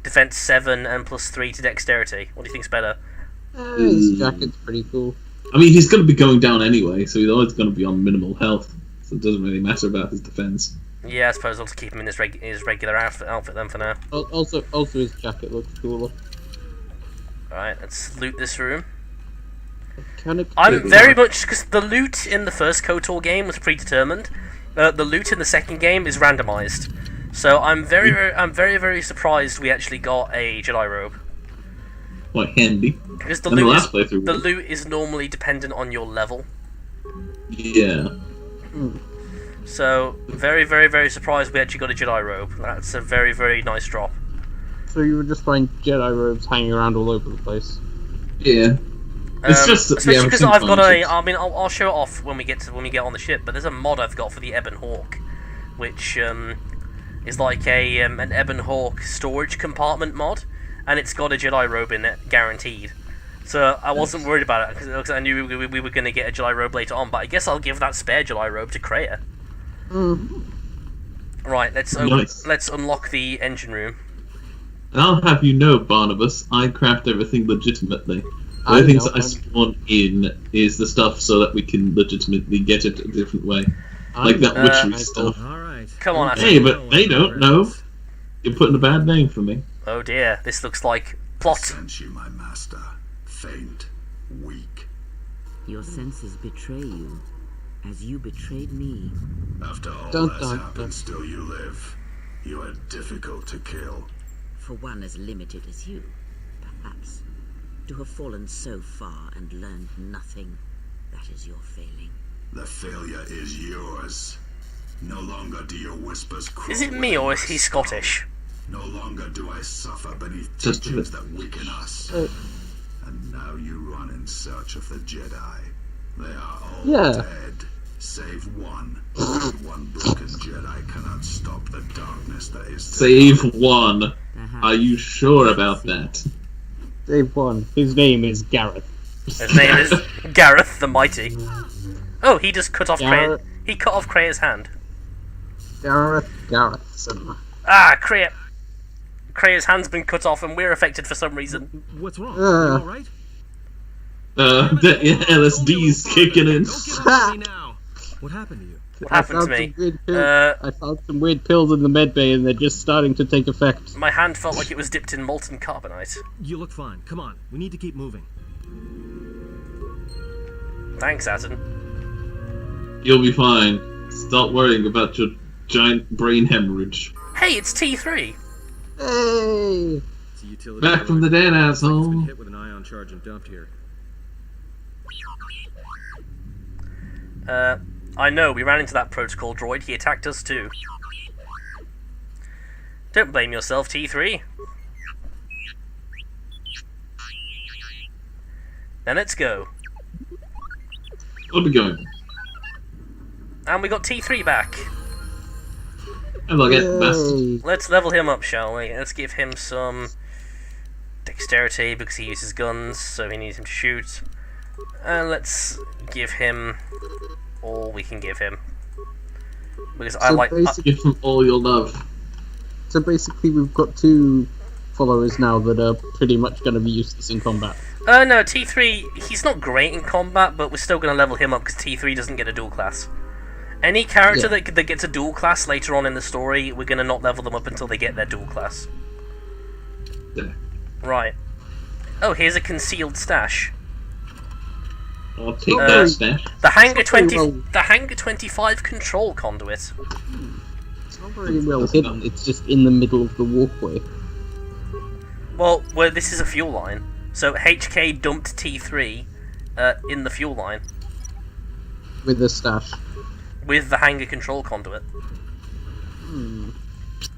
S1: defense 7, and +3 to dexterity. What do you think's better?
S4: His jacket's pretty cool.
S2: I mean, he's gonna be going down anyway, so he's always gonna be on minimal health. So it doesn't really matter about his defense.
S1: Yeah, I suppose I'll just keep him in his regular outfit then for now.
S4: Also, his jacket looks cooler.
S1: Alright, let's loot this room.
S4: Kind
S1: I'm very much because the loot in the first KOTOR game was predetermined. The loot in the second game is randomized. So I'm very surprised we actually got a Jedi robe.
S2: Quite handy.
S1: Because the
S2: playthrough.
S1: loot is normally dependent on your level.
S2: Yeah.
S1: So very surprised we actually got a Jedi robe. That's a very nice drop.
S4: So you would just find Jedi robes hanging around all over the place.
S2: Yeah. It's just
S1: especially because I've got a. I mean, I'll show it off when we get on the ship. But there's a mod I've got for the Ebon Hawk, which is like an Ebon Hawk storage compartment mod, and it's got a Jedi robe in it, guaranteed. So I wasn't worried about it because I knew we were going to get a Jedi robe later on. But I guess I'll give that spare Jedi robe to Kreia. Right, let's unlock the engine room.
S2: And I'll have you know, Barnabas, I craft everything legitimately. The only things that I spawn in is the stuff so that we can legitimately get it a different way. Like that witchery stuff.
S5: Alright.
S1: Come on,
S2: Hey, but they don't know. You're putting a bad name for me.
S1: Oh dear, this looks like plot.
S10: I sense you, my master. Faint, weak.
S3: Your senses betray you, as you betrayed me.
S10: After all that's happened, still you live. You are difficult to kill.
S3: For one as limited as you, perhaps. To have fallen so far and learned nothing, that is your failing.
S10: The failure is yours. No longer do your whispers crawl.
S1: Is it me or is he Scottish?
S10: No longer do I suffer beneath teachings that weaken us. And now you run in search of the Jedi. They are all dead, save one. One broken Jedi cannot stop the darkness that is.
S2: Save one. Are you sure about that?
S4: Save one. His name is Gareth.
S1: His name is Gareth the Mighty. Oh, he just cut off Kreia. He cut off Kreia's hand.
S4: Garethson.
S1: Ah, Kreia. Kreia's hand's been cut off and we're affected for some reason.
S5: What's wrong? You alright?
S2: The LSD's kicking in.
S5: What happened to you?
S1: What happened to me?
S4: I found some weird pills in the medbay and they're just starting to take effect.
S1: My hand felt like it was dipped in molten carbonite.
S5: You look fine. Come on. We need to keep moving.
S1: Thanks, Atten.
S2: You'll be fine. Stop worrying about your giant brain hemorrhage.
S1: Hey, it's T3!
S4: Hey!
S2: Back from the dead, asshole.
S5: Been hit with an ion charge and dumped here.
S1: I know, we ran into that protocol droid. He attacked us too. Don't blame yourself, T3. Then let's go.
S2: We'll be going.
S1: And we got T3 back.
S2: And I'll get best.
S1: Let's level him up, shall we? Let's give him some dexterity because he uses guns, so he needs him to shoot. And let's give him all we can give him. Because
S2: give him all your love.
S4: So basically we've got two followers now that are pretty much going to be useless in combat.
S1: No, T3, he's not great in combat, but we're still going to level him up because T3 doesn't get a dual class. Any character that gets a dual class later on in the story, we're going to not level them up until they get their dual class.
S2: Yeah.
S1: Right. Oh, here's a concealed stash.
S2: I'll take that stash.
S1: The Hangar 25 control conduit.
S4: It's not very well hidden, it's just in the middle of the walkway.
S1: Well, this is a fuel line. So HK dumped T3 in the fuel line.
S4: With the stash.
S1: With the hangar control conduit.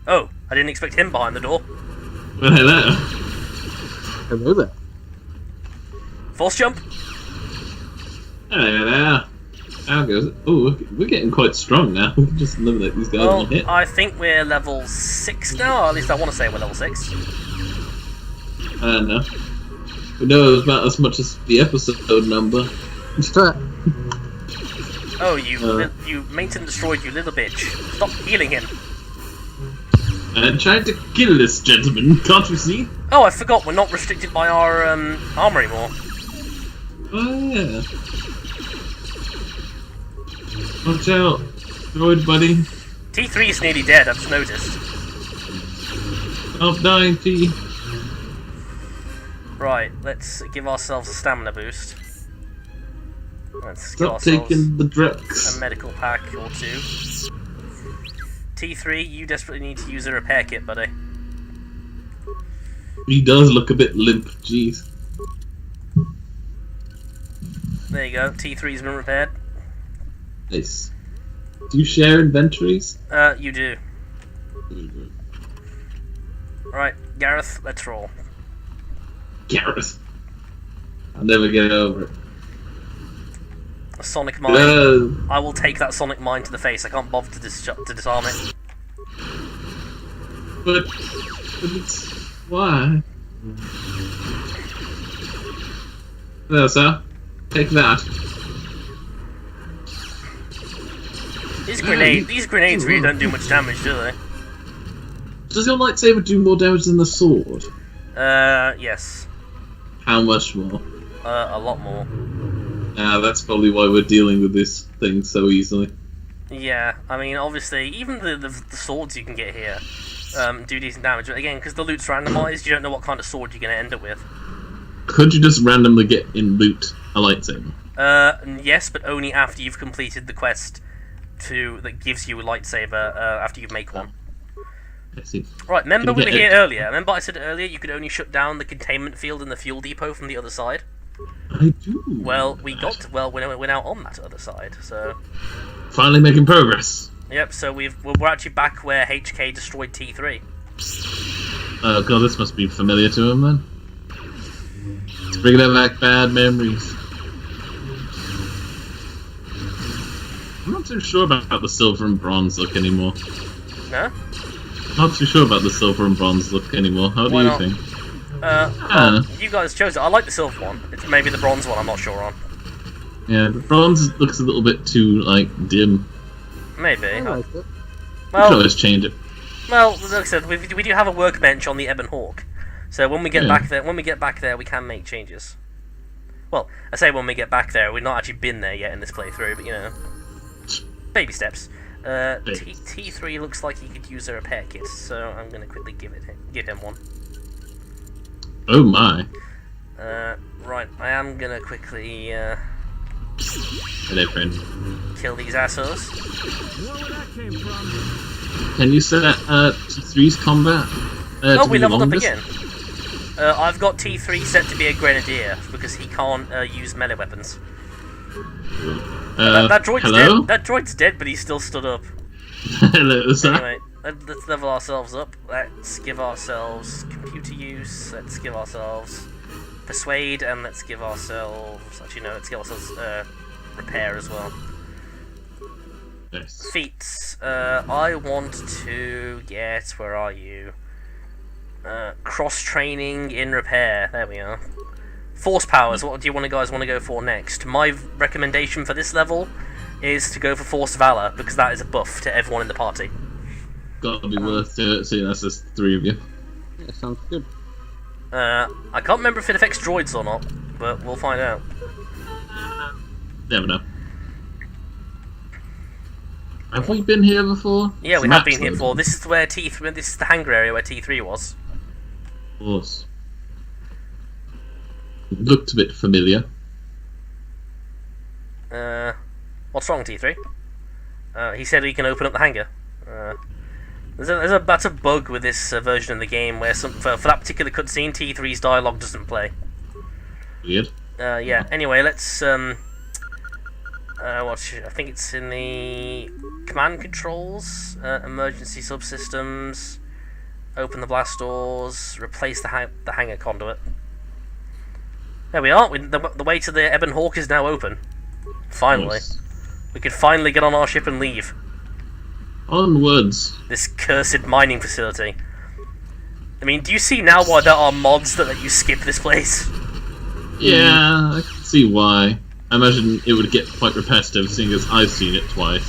S1: Oh, I didn't expect him behind the door.
S2: Well, hello.
S4: Hello there.
S1: Force jump.
S2: Hello there. How goes it? Oh, we're getting quite strong now. We can just eliminate these guys in a hit.
S1: I think we're level 6 now, or at least I want to say we're level 6.
S2: I don't know. We know about as much as the episode number.
S1: Oh, you maintenance destroyed, you little bitch. Stop healing him.
S2: I'm trying to kill this gentleman, can't you see?
S1: Oh, I forgot, we're not restricted by our armor anymore.
S2: Oh, yeah. Watch out, droid buddy.
S1: T3 is nearly dead, I've just noticed.
S2: Stop dying, T.
S1: Right, let's give ourselves a stamina boost. Let's
S2: Stop taking the drugs.
S1: A medical pack or two. T3, you desperately need to use a repair kit, buddy.
S2: He does look a bit limp, jeez.
S1: There you go, T3's been repaired.
S2: Nice. Do you share inventories?
S1: You do. Right, Gareth, let's roll.
S2: Gareth. I'll never get over it.
S1: A sonic mine. I will take that sonic mine to the face. I can't bother to disarm it.
S2: But it's... Why? There, sir. Take that.
S1: These grenades really don't do much damage, do they?
S2: Does your lightsaber do more damage than the sword?
S1: Yes.
S2: How much more?
S1: A lot more.
S2: That's probably why we're dealing with this thing so easily.
S1: Yeah, I mean, obviously, even the swords you can get here do decent damage. But again, because the loot's randomized, you don't know what kind of sword you're going to end up with.
S2: Could you just randomly get in loot a lightsaber?
S1: Yes, but only after you've completed the quest that gives you a lightsaber after you make one.
S2: I see.
S1: Right, remember we were here earlier. Remember I said earlier you could only shut down the containment field in the fuel depot from the other side?
S2: I do.
S1: Well, we're now on that other side, so...
S2: Finally making progress.
S1: Yep, so we're actually back where HK destroyed T3.
S2: Oh god, this must be familiar to him then. It's bringing back bad memories. I'm not too sure about the silver and bronze look anymore.
S1: No?
S2: Not too sure about the silver and bronze look anymore. How do you think?
S1: You guys chose it. I like the silver one. It's maybe the bronze one I'm not sure on.
S2: Yeah, the bronze looks a little bit too, like, dim.
S1: Maybe.
S4: I like it.
S2: We can always change it.
S1: Well, like I said, we do have a workbench on the Ebon Hawk. So when we get back there, we can make changes. Well, I say when we get back there, we've not actually been there yet in this playthrough, but you know, baby steps. T3 looks like he could use a repair kit, so I'm gonna quickly give him one.
S2: Oh my!
S1: Right, I am gonna quickly
S2: Hello, friend.
S1: kill these assholes.
S2: Can you set T3's combat?
S1: Oh, we leveled up again. I've got T3 set to be a grenadier because he can't use melee weapons. That droid's
S2: hello?
S1: dead. That droid's dead, but he still stood up.
S2: Hello, sir.
S1: Anyway, let's level ourselves up. Let's give ourselves computer use. Let's give ourselves persuade, and let's give ourselves let's give ourselves repair as well.
S2: Nice.
S1: Feats. I want to get. Where are you? Cross training in repair. There we are. Force powers. What do you guys want to go for next? My recommendation for this level is to go for Force Valor because that is a buff to everyone in the party.
S2: Gotta be worth it. So that's just 3 of you.
S4: Yeah, sounds good.
S1: I can't remember if it affects droids or not, but we'll find out.
S2: Never know. Have we been here before?
S1: Yeah, we have been here before. This is where T3. This is the hangar area where T3 was.
S2: Of course. It looked a bit familiar.
S1: What's wrong, T3? He said he can open up the hangar. That's a bug with this version of the game where for that particular cutscene, T3's dialogue doesn't play.
S2: Weird.
S1: Yeah. Anyway, let's I think it's in the command controls, emergency subsystems. Open the blast doors. Replace the hangar conduit. There we are. The way to the Ebon Hawk is now open. Finally, we can finally get on our ship and leave.
S2: Onwards.
S1: This cursed mining facility. I mean, do you see now why there are mods that let you skip this place?
S2: Yeah, I can see why. I imagine it would get quite repetitive, seeing as I've seen it twice.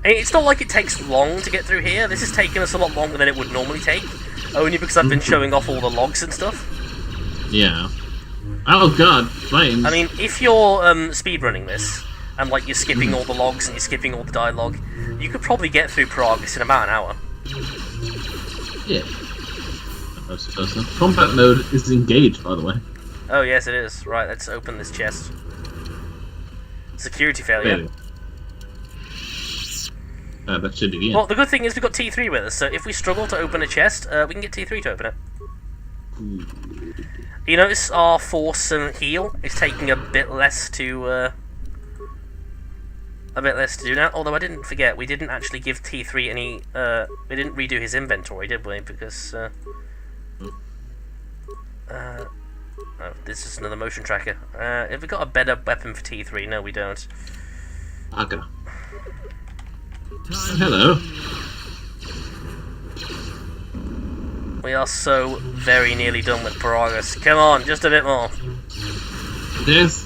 S1: And it's not like it takes long to get through here. This has taken us a lot longer than it would normally take, only because I've been showing off all the logs and stuff.
S2: Yeah. Oh god, flames.
S1: I mean, if you're speedrunning this, and like you're skipping all the logs and you're skipping all the dialogue, you could probably get through Paragus in about an hour.
S2: Yeah. Combat mode is engaged, by the way.
S1: Oh yes, it is. Right, let's open this chest. Security failure.
S2: That should begin.
S1: Well, the good thing is we've got T3 with us, so if we struggle to open a chest, we can get T3 to open it. You notice our force and heal is taking a bit less to do now. Although I didn't forget, we didn't actually give T3 any. We didn't redo his inventory, did we? Because oh, this is another motion tracker. Have we got a better weapon for T3? No, we don't.
S2: Okay. Hello.
S1: We are so very nearly done with Paragus. Come on, just a bit more.
S2: Yes.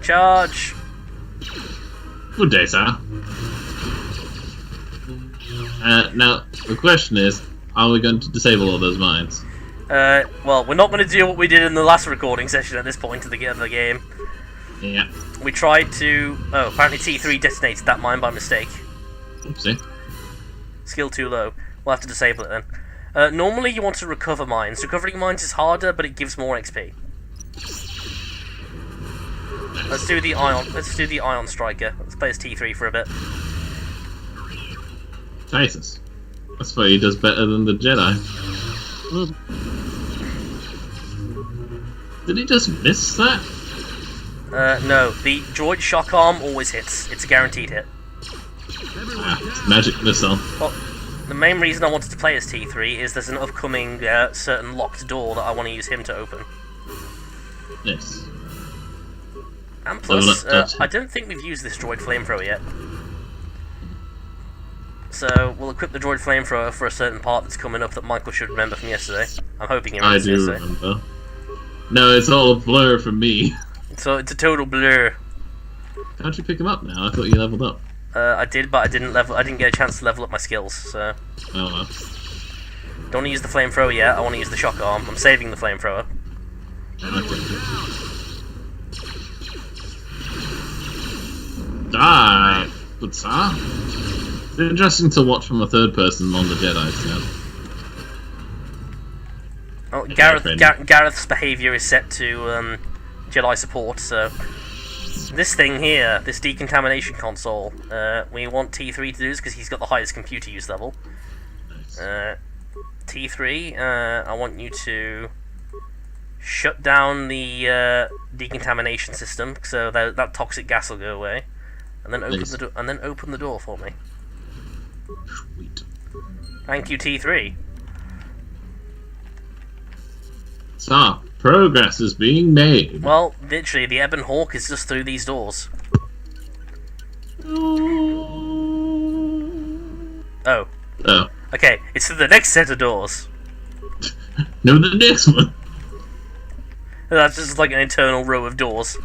S1: Charge.
S2: Good day, sir. Now, the question is, are we going to disable all those mines?
S1: Well, we're not going to do what we did in the last recording session at this point of the game.
S2: Yeah.
S1: We tried to... Oh, apparently T3 detonated that mine by mistake.
S2: Oopsie.
S1: Skill too low. We'll have to disable it then. Normally you want to recover mines. Recovering mines is harder, but it gives more XP. Let's do the Ion Striker. Let's play as T3 for a bit.
S2: Jesus. That's why he does better than the Jedi. Did he just miss that?
S1: No. The droid shock arm always hits. It's a guaranteed hit.
S2: It's magic missile.
S1: Well, the main reason I wanted to play as T3 is there's an upcoming certain locked door that I want to use him to open.
S2: Yes.
S1: And plus, I don't think we've used this droid flamethrower yet. So we'll equip the droid flamethrower for a certain part that's coming up that Michael should remember from yesterday. I'm hoping he remembers yesterday.
S2: Remember. No, it's all a blur from me.
S1: So it's a total blur.
S2: How'd you pick him up now? I thought you leveled up.
S1: I did, but I didn't get a chance to level up my skills. So.
S2: Oh well.
S1: Don't want to use the flamethrower yet. I want to use the shock arm. I'm saving the flamethrower.
S2: Die! Good sir. It's interesting to watch from a third person on the Jedi now.
S1: Oh, Gareth's behaviour is set to Jedi support, so... This thing here, this decontamination console, we want T3 to do this because he's got the highest computer use level.
S2: Nice.
S1: T3, I want you to shut down the decontamination system so that toxic gas will go away, and then open the door for me.
S2: Sweet.
S1: Thank you, T3.
S2: So, progress is being made.
S1: Well, literally, the Ebon Hawk is just through these doors. Oh.
S2: Oh.
S1: Okay, it's through the next set of doors.
S2: No, the next one.
S1: That's just like an internal row of doors.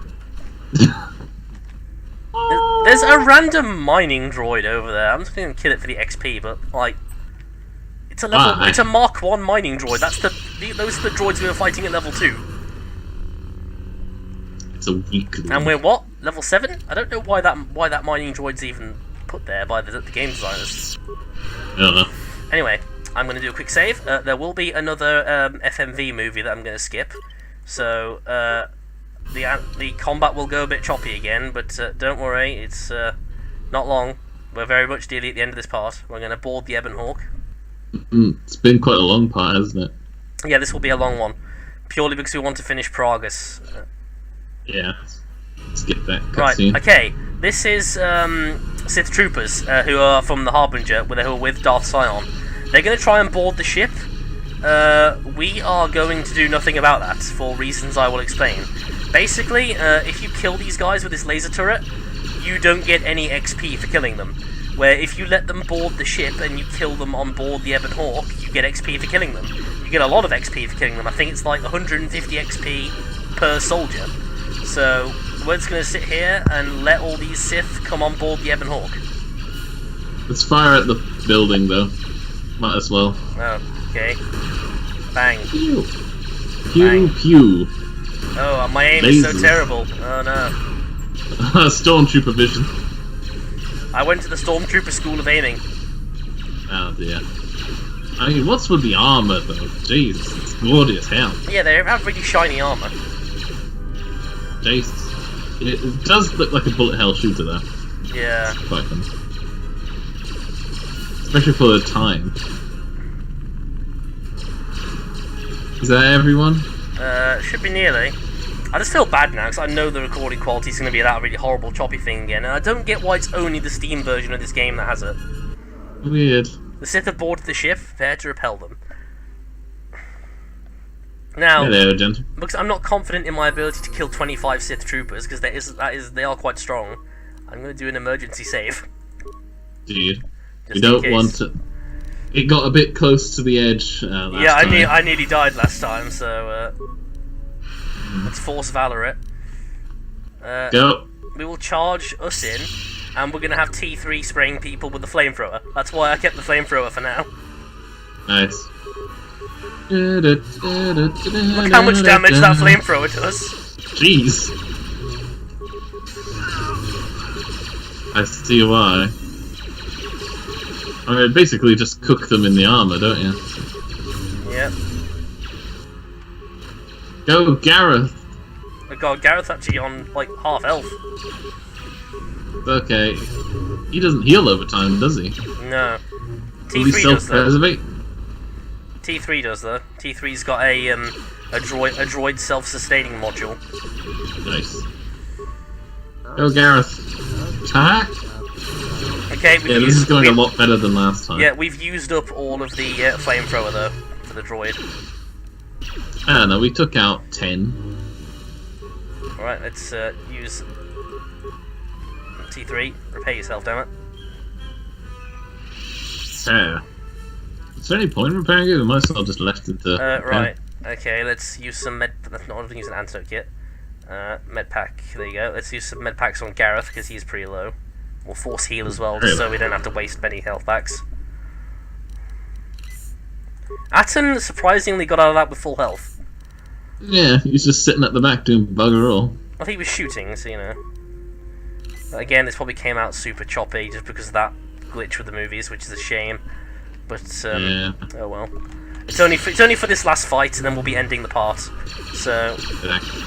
S1: There's a random mining droid over there. I'm just gonna kill it for the XP, but like, it's a level. It's a Mark 1 mining droid. Those are the droids we were fighting at level 2.
S2: It's a weakling.
S1: And we're what? Level 7? I don't know why that mining droid's even put there by the game designers.
S2: I don't know.
S1: Anyway, I'm gonna do a quick save. There will be another FMV movie that I'm gonna skip, so the combat will go a bit choppy again, but don't worry, it's not long. We're very much nearly at the end of this part. We're going to board the Ebon Hawk.
S2: It's been quite a long part, hasn't it?
S1: Yeah, this will be a long one, purely because we want to finish Paragus.
S2: Yeah, let's get that
S1: Right,
S2: cutscene.
S1: okay, this is Sith troopers who are from the Harbinger, who are with Darth Sion. They're going to try and board the ship. We are going to do nothing about that, for reasons I will explain. Basically, if you kill these guys with this laser turret, you don't get any XP for killing them. Where if you let them board the ship and you kill them on board the Ebon Hawk, you get XP for killing them. You get a lot of XP for killing them. I think it's like 150 XP per soldier. So, we're just going to sit here and let all these Sith come on board the Ebon Hawk.
S2: Let's fire at the building, though. Might as well.
S1: Oh, okay. Bang.
S2: Pew! Pew, pew.
S1: Oh, my aim is so terrible. Oh no.
S2: Stormtrooper vision.
S1: I went to the Stormtrooper School of Aiming.
S2: Oh dear. I mean, what's with the armor though? Jesus, it's glorious hell.
S1: Yeah, they have really shiny armor.
S2: Jesus. It does look like a bullet hell shooter though.
S1: Yeah.
S2: Quite fun. Especially for the time. Is that everyone?
S1: Should be nearly. I just feel bad now because I know the recording quality is going to be that really horrible choppy thing again, and I don't get why it's only the Steam version of this game that has it.
S2: Weird.
S1: The Sith have boarded the ship, prepare to repel them. Now,
S2: hello, gent.
S1: because I'm not confident in my ability to kill 25 Sith troopers, because they are quite strong, I'm going to do an emergency save.
S2: Dude,
S1: Just
S2: we don't want to. It got a bit close to the edge last time.
S1: I nearly died last time, so let's force Valor it.
S2: Go.
S1: We will charge us in, and we're going to have T3 spraying people with the flamethrower. That's why I kept the flamethrower for now.
S2: Nice.
S1: Look how much damage that flamethrower does.
S2: Jeez. I see why. I mean, basically just cook them in the armor, don't you?
S1: Yep.
S2: Go, Gareth!
S1: Oh god, Gareth's actually on, like, half health.
S2: Okay. He doesn't heal over time, does he?
S1: No.
S2: Will he
S1: T3 does, though.
S2: self-preservate?
S1: T3 does, though. T3's got a droid self-sustaining module.
S2: Nice. Go, Gareth. Attack!
S1: Okay,
S2: this is going a lot better than last time.
S1: Yeah, we've used up all of the flamethrower, though, for the droid.
S2: I don't know, we took out 10.
S1: Alright, let's use T3. Repair yourself, damn it.
S2: So, is there any point in repairing it? We might as well just left it to...
S1: right, okay, let's use some med... Not going to use an antidote kit. Med pack, there you go. Let's use some med packs on Gareth, because he's pretty low. We'll force heal as well, just so we don't have to waste many health packs. Atten surprisingly got out of that with full health.
S2: Yeah, he's just sitting at the back doing bugger all.
S1: I think he was shooting, so you know. But again, this probably came out super choppy just because of that glitch with the movies, which is a shame. But
S2: yeah.
S1: Oh well. It's only for this last fight, and then we'll be ending the part. So
S2: Exactly.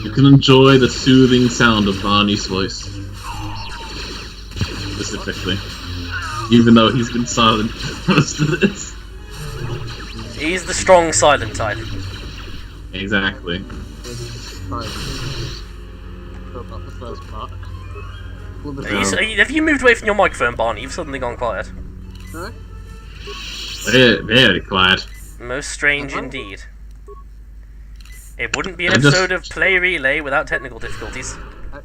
S2: You can enjoy the soothing sound of Barney's voice. Specifically. Even though he's been silent for most of this.
S1: He's the strong silent type.
S2: Exactly.
S1: Have you moved away from your microphone, Barney? You've suddenly gone quiet.
S4: Huh?
S2: Very quiet.
S1: Most strange indeed. It wouldn't be an episode of Play Relay without technical difficulties.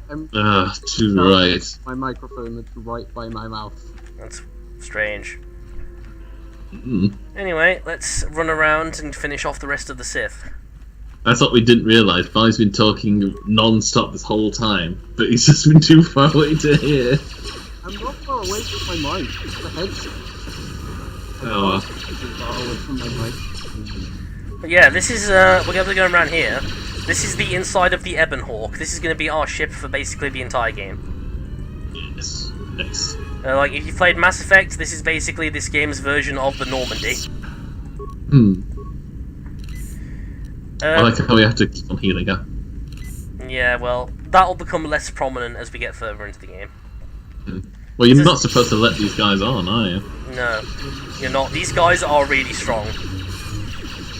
S2: Too right.
S4: My microphone is right by my mouth.
S1: That's strange. Anyway, let's run around and finish off the rest of the Sith.
S2: That's what we didn't realise. Barney's been talking non-stop this whole time, but he's just been too far away to hear.
S4: I'm not far away from my mic. It's the headset.
S1: But yeah, this is, we're going to be going around here. This is the inside of the Ebon Hawk. This is going to be our ship for basically the entire game.
S2: Yes. Nice.
S1: Like, if you played Mass Effect, this is basically this game's version of the Normandy.
S2: I like how we have to keep on healing up.
S1: Yeah, well, that'll become less prominent as we get further into the game.
S2: Well, you're not supposed to let these guys on, are you?
S1: No, you're not. These guys are really strong.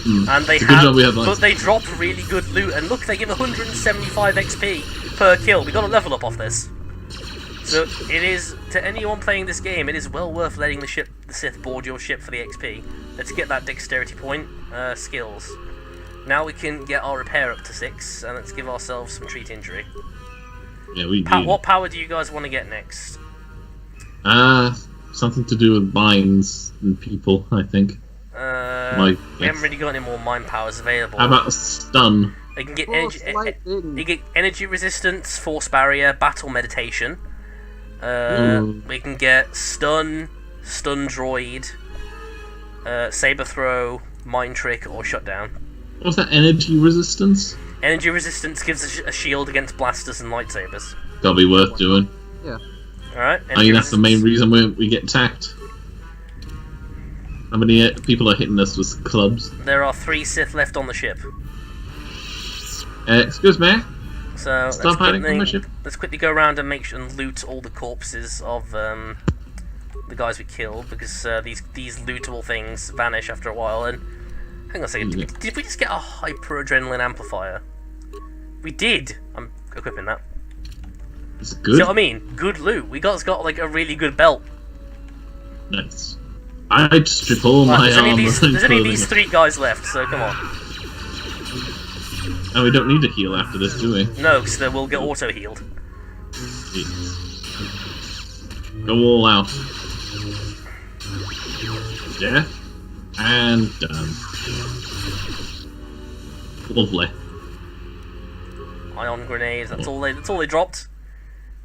S1: And they but they drop really good loot, and look, they give 175 XP per kill. We got a level up off this. So it is, to anyone playing this game, it is well worth letting the Sith board your ship for the XP. Let's get that dexterity point, skills. Now we can get our repair up to 6, and let's give ourselves some treat injury.
S2: Yeah, we do.
S1: What power do you guys want to get next?
S2: Something to do with mines and people, I think.
S1: We haven't really got any more mind powers available.
S2: How about stun?
S1: You can get energy resistance, force barrier, battle meditation. We can get stun droid, saber throw, mind trick, or shutdown.
S2: What's that energy resistance?
S1: Energy resistance gives a shield against blasters and lightsabers.
S2: That'll be worth doing.
S4: Yeah.
S1: Alright.
S2: I mean, that's the main reason we get attacked. How many people are hitting us with clubs?
S1: There are 3 Sith left on the ship.
S2: Excuse me?
S1: So
S2: Stop hiding from my ship.
S1: Let's quickly go around and and loot all the corpses of the guys we killed, because these lootable things vanish after a while. And hang on a second, did we just get a hyper adrenaline amplifier? We did. I'm equipping that.
S2: Is it good?
S1: See what I mean? Good loot. We got like a really good belt.
S2: Nice. I'd strip all my armor.
S1: There's only these 3 guys left, so come on.
S2: Oh, we don't need to heal after this, do we?
S1: No, because they will get auto-healed.
S2: Go all out. Death and done. Lovely.
S1: Ion grenades. That's all they dropped.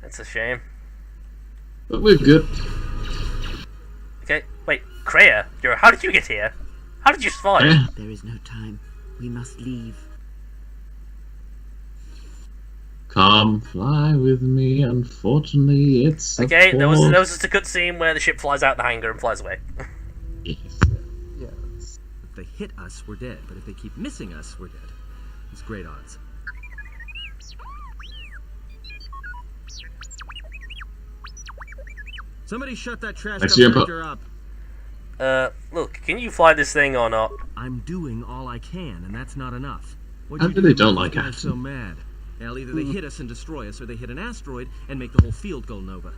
S1: That's a shame.
S2: But we're good.
S1: Okay, wait, Kreia, how did you get here? How did you survive?
S2: Yeah.
S3: There is no time. We must leave.
S2: Come fly with me. Unfortunately, it's
S1: okay. There was just a cutscene where the ship flies out the hangar and flies away.
S2: Yes.
S4: Yes.
S5: If they hit us, we're dead. But if they keep missing us, we're dead. It's great odds. Somebody shut that trash compactor up.
S1: Look, can you fly this thing or not?
S5: I'm doing all I can, and that's not enough.
S2: I really don't like
S5: I'm
S2: acting.
S5: so mad. Now, either they hit us and destroy us, or they hit an asteroid and make the whole field go nova.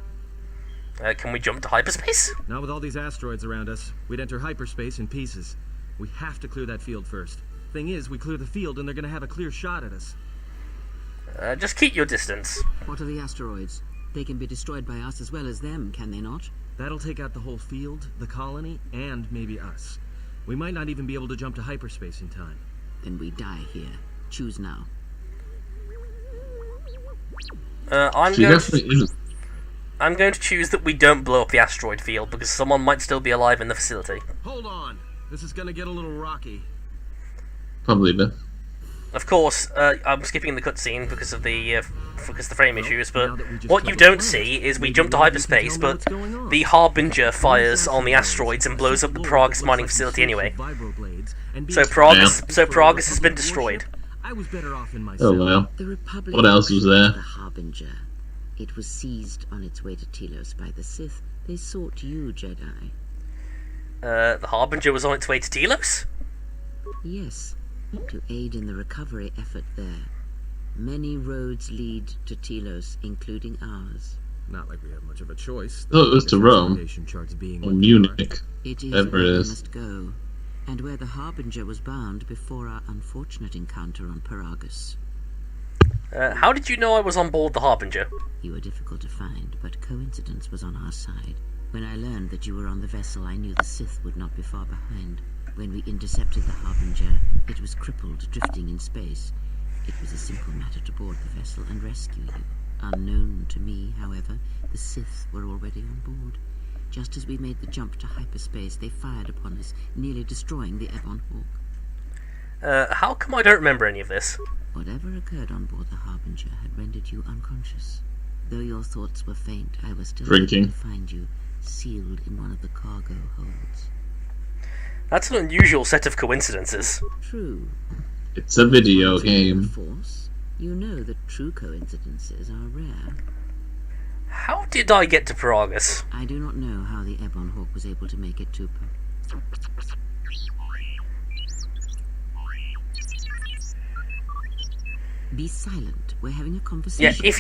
S1: Can we jump to hyperspace?
S5: Not with all these asteroids around us. We'd enter hyperspace in pieces. We have to clear that field first. Thing is, we clear the field and they're gonna have a clear shot at us.
S1: Just keep your distance.
S3: What are the asteroids? They can be destroyed by us as well as them, can they not?
S5: That'll take out the whole field, the colony, and maybe us. We might not even be able to jump to hyperspace in time.
S3: Then we die here. Choose now.
S1: I'm going to choose that we don't blow up the asteroid field because someone might still be alive in the facility.
S5: Hold on. This is gonna get a little rocky.
S2: Probably been.
S1: Of course, I'm skipping the cutscene because of the frame issues, but what you don't see is we jump to hyperspace, but the Harbinger fires on the asteroids and blows up the Paragus mining facility anyway. So Paragus has been destroyed.
S5: I was better off in my
S2: Oh well.
S3: The Republic
S2: What else was there?
S3: The Harbinger. It was seized on its way to Telos by the Sith. They sought you, Jedi.
S1: The Harbinger was on its way to Telos?
S3: Yes, to aid in the recovery effort there. Many roads lead to Telos, including ours.
S5: Not like we have much of a choice.
S2: Oh, it was to Rome. Or Munich.
S3: It is
S2: wherever
S3: where
S2: it
S3: we
S2: is.
S3: must go, and where the Harbinger was bound before our unfortunate encounter on Paragus.
S1: How did you know I was on board the Harbinger?
S3: You were difficult to find, but coincidence was on our side. When I learned that you were on the vessel, I knew the Sith would not be far behind. When we intercepted the Harbinger, it was crippled, drifting in space. It was a simple matter to board the vessel and rescue you. Unknown to me, however, the Sith were already on board. Just as we made the jump to hyperspace, they fired upon us, nearly destroying the Ebon Hawk.
S1: How come I don't remember any of this?
S3: Whatever occurred on board the Harbinger had rendered you unconscious. Though your thoughts were faint, I was still
S2: Drinking.
S3: able to find you, sealed in one of the cargo holds.
S1: That's an unusual set of coincidences.
S3: True.
S2: It's a video
S3: Once in
S2: game.
S3: the Force, you know that true coincidences are rare.
S1: How did I get to Paragus?
S3: I do not know how the Ebon Hawk was able to make it to Be silent. We're having a conversation.
S1: Yeah, if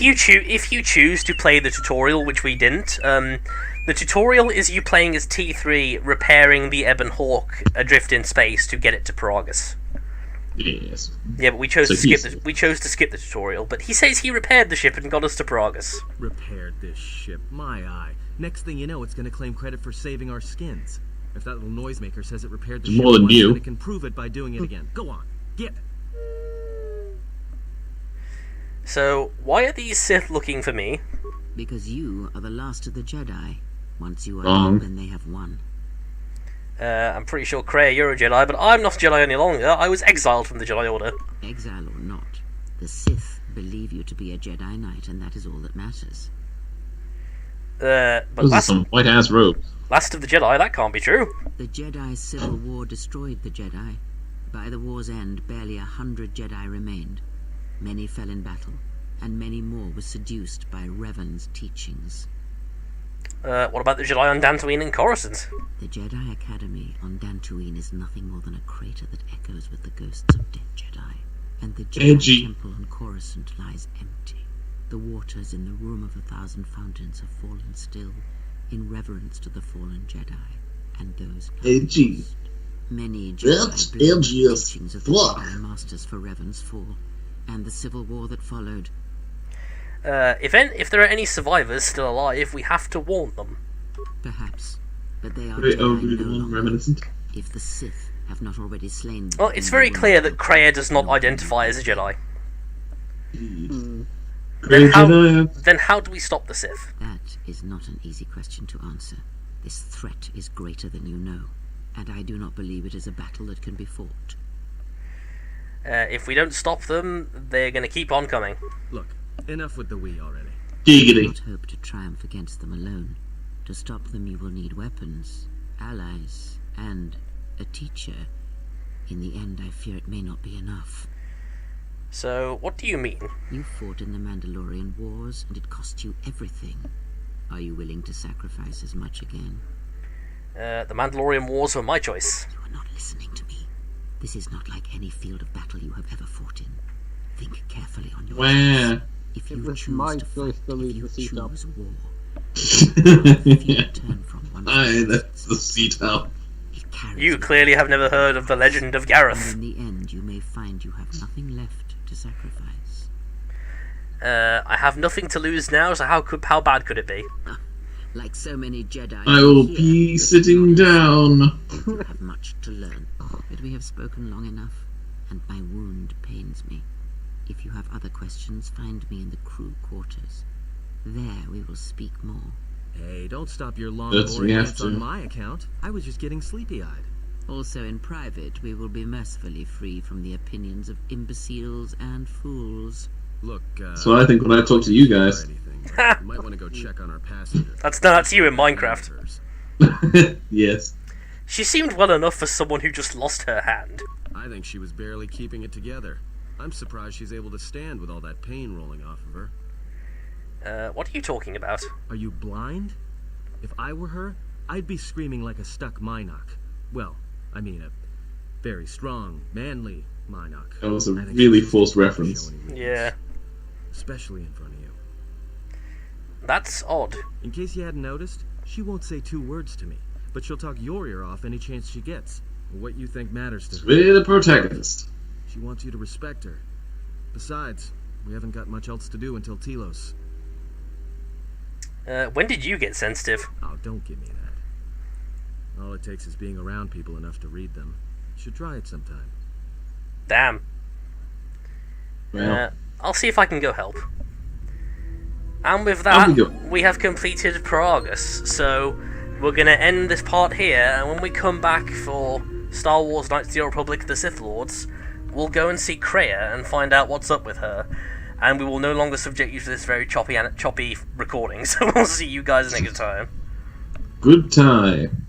S1: you choose to play the tutorial, which we didn't, the tutorial is you playing as T3 repairing the Ebon Hawk adrift in space to get it to Paragus.
S2: Yes.
S1: Yeah, but we chose to skip the tutorial. But he says he repaired the ship and got us to Paragus.
S5: Repaired this ship, my eye. Next thing you know, it's gonna claim credit for saving our skins. If that little noisemaker says it repaired the
S2: It's
S5: ship
S2: more than
S5: once,
S2: you.
S5: then it can prove it by doing it again. Go on, get.
S1: So, why are these Sith looking for me?
S3: Because you are the last of the Jedi. Once you are
S2: Wrong.
S3: dead, then they have won.
S1: I'm pretty sure, Kreia, you're a Jedi, but I'm not a Jedi any longer. I was exiled from the Jedi Order.
S3: Exile or not, the Sith believe you to be a Jedi Knight, and that is all that matters.
S1: But
S2: Those are some white-ass robes.
S1: Last of the Jedi, that can't be true.
S3: The Jedi Civil War destroyed the Jedi. By the war's end, barely 100 Jedi remained. Many fell in battle, and many more were seduced by Revan's teachings.
S1: What about the Jedi on Dantooine and Coruscant?
S3: The Jedi Academy on Dantooine is nothing more than a crater that echoes with the ghosts of dead Jedi. And the Jedi
S2: Edgy.
S3: Temple on Coruscant lies empty. The waters in the Room of 1,000 Fountains have fallen still, in reverence to the fallen Jedi, and those
S2: Edgy.
S3: lost. Many
S2: That's
S3: Jedi believed
S2: edgy
S3: the
S2: as
S3: teachings of the
S2: fuck.
S3: Jedi Masters for Revan's fall, and the civil war that followed.
S1: If there are any survivors still alive, we have to warn them.
S3: Perhaps. But they are
S2: Very
S3: Jedi
S2: overly
S3: no longer,
S2: reminiscent.
S3: if the Sith have not already slain them.
S1: Well, it's very clear that Kreia does not identify as a Jedi. Then how do we stop the Sith?
S3: That is not an easy question to answer. This threat is greater than you know, and I do not believe it is a battle that can be fought.
S1: If we don't stop them, they're going to keep on coming.
S5: Look, enough with the we already.
S3: You cannot hope to triumph against them alone. To stop them, you will need weapons, allies, and a teacher. In the end, I fear it may not be enough.
S1: So, what do you mean?
S3: You fought in the Mandalorian Wars, and it cost you everything. Are you willing to sacrifice as much again?
S1: The Mandalorian Wars were my choice.
S3: You are not listening to me. This is not like any field of battle you have ever fought in. Think carefully on your choice. If you choose to fight, if you choose war, if you turn from one side,
S2: that's the seat out.
S1: You clearly have never heard of the legend of Gareth.
S3: And in the end, you may find you have nothing left to sacrifice.
S1: I have nothing to lose now, so how bad could it be?
S3: Like so many Jedi,
S2: I will be sitting down.
S3: You have much to learn, but we have spoken long enough, and my wound pains me. If you have other questions, find me in the crew quarters. There we will speak more.
S5: Hey, don't stop your long boring rants on my account. I was just getting sleepy-eyed.
S3: Also in private, we will be mercifully free from the opinions of imbeciles and fools.
S5: Look,
S2: so I think when I talk to you guys.
S5: You might want to go check on our passenger.
S1: That's you in Minecraft.
S2: Yes.
S1: She seemed well enough for someone who just lost her hand.
S5: I think she was barely keeping it together. I'm surprised she's able to stand with all that pain rolling off of her.
S1: What are you talking about?
S5: Are you blind? If I were her, I'd be screaming like a stuck Minok. Well, I mean a very strong, manly Minok.
S2: That was a really forced reference.
S1: Yeah.
S5: Especially in front of you.
S1: That's odd.
S5: In case you hadn't noticed, she won't say 2 words to me, but she'll talk your ear off any chance she gets. What you think matters to her.
S2: Really the protagonist.
S5: She wants you to respect her. Besides, we haven't got much else to do until Telos.
S1: When did you get sensitive?
S5: Oh, don't give me that. All it takes is being around people enough to read them. You should try it sometime.
S1: Damn.
S2: Well.
S1: I'll see if I can go help. And with that, we have completed Paragus, so we're going to end this part here, and when we come back for Star Wars Knights of the Old Republic, The Sith Lords, we'll go and see Kreia and find out what's up with her, and we will no longer subject you to this very choppy recording, so we'll see you guys next time.
S2: Good time.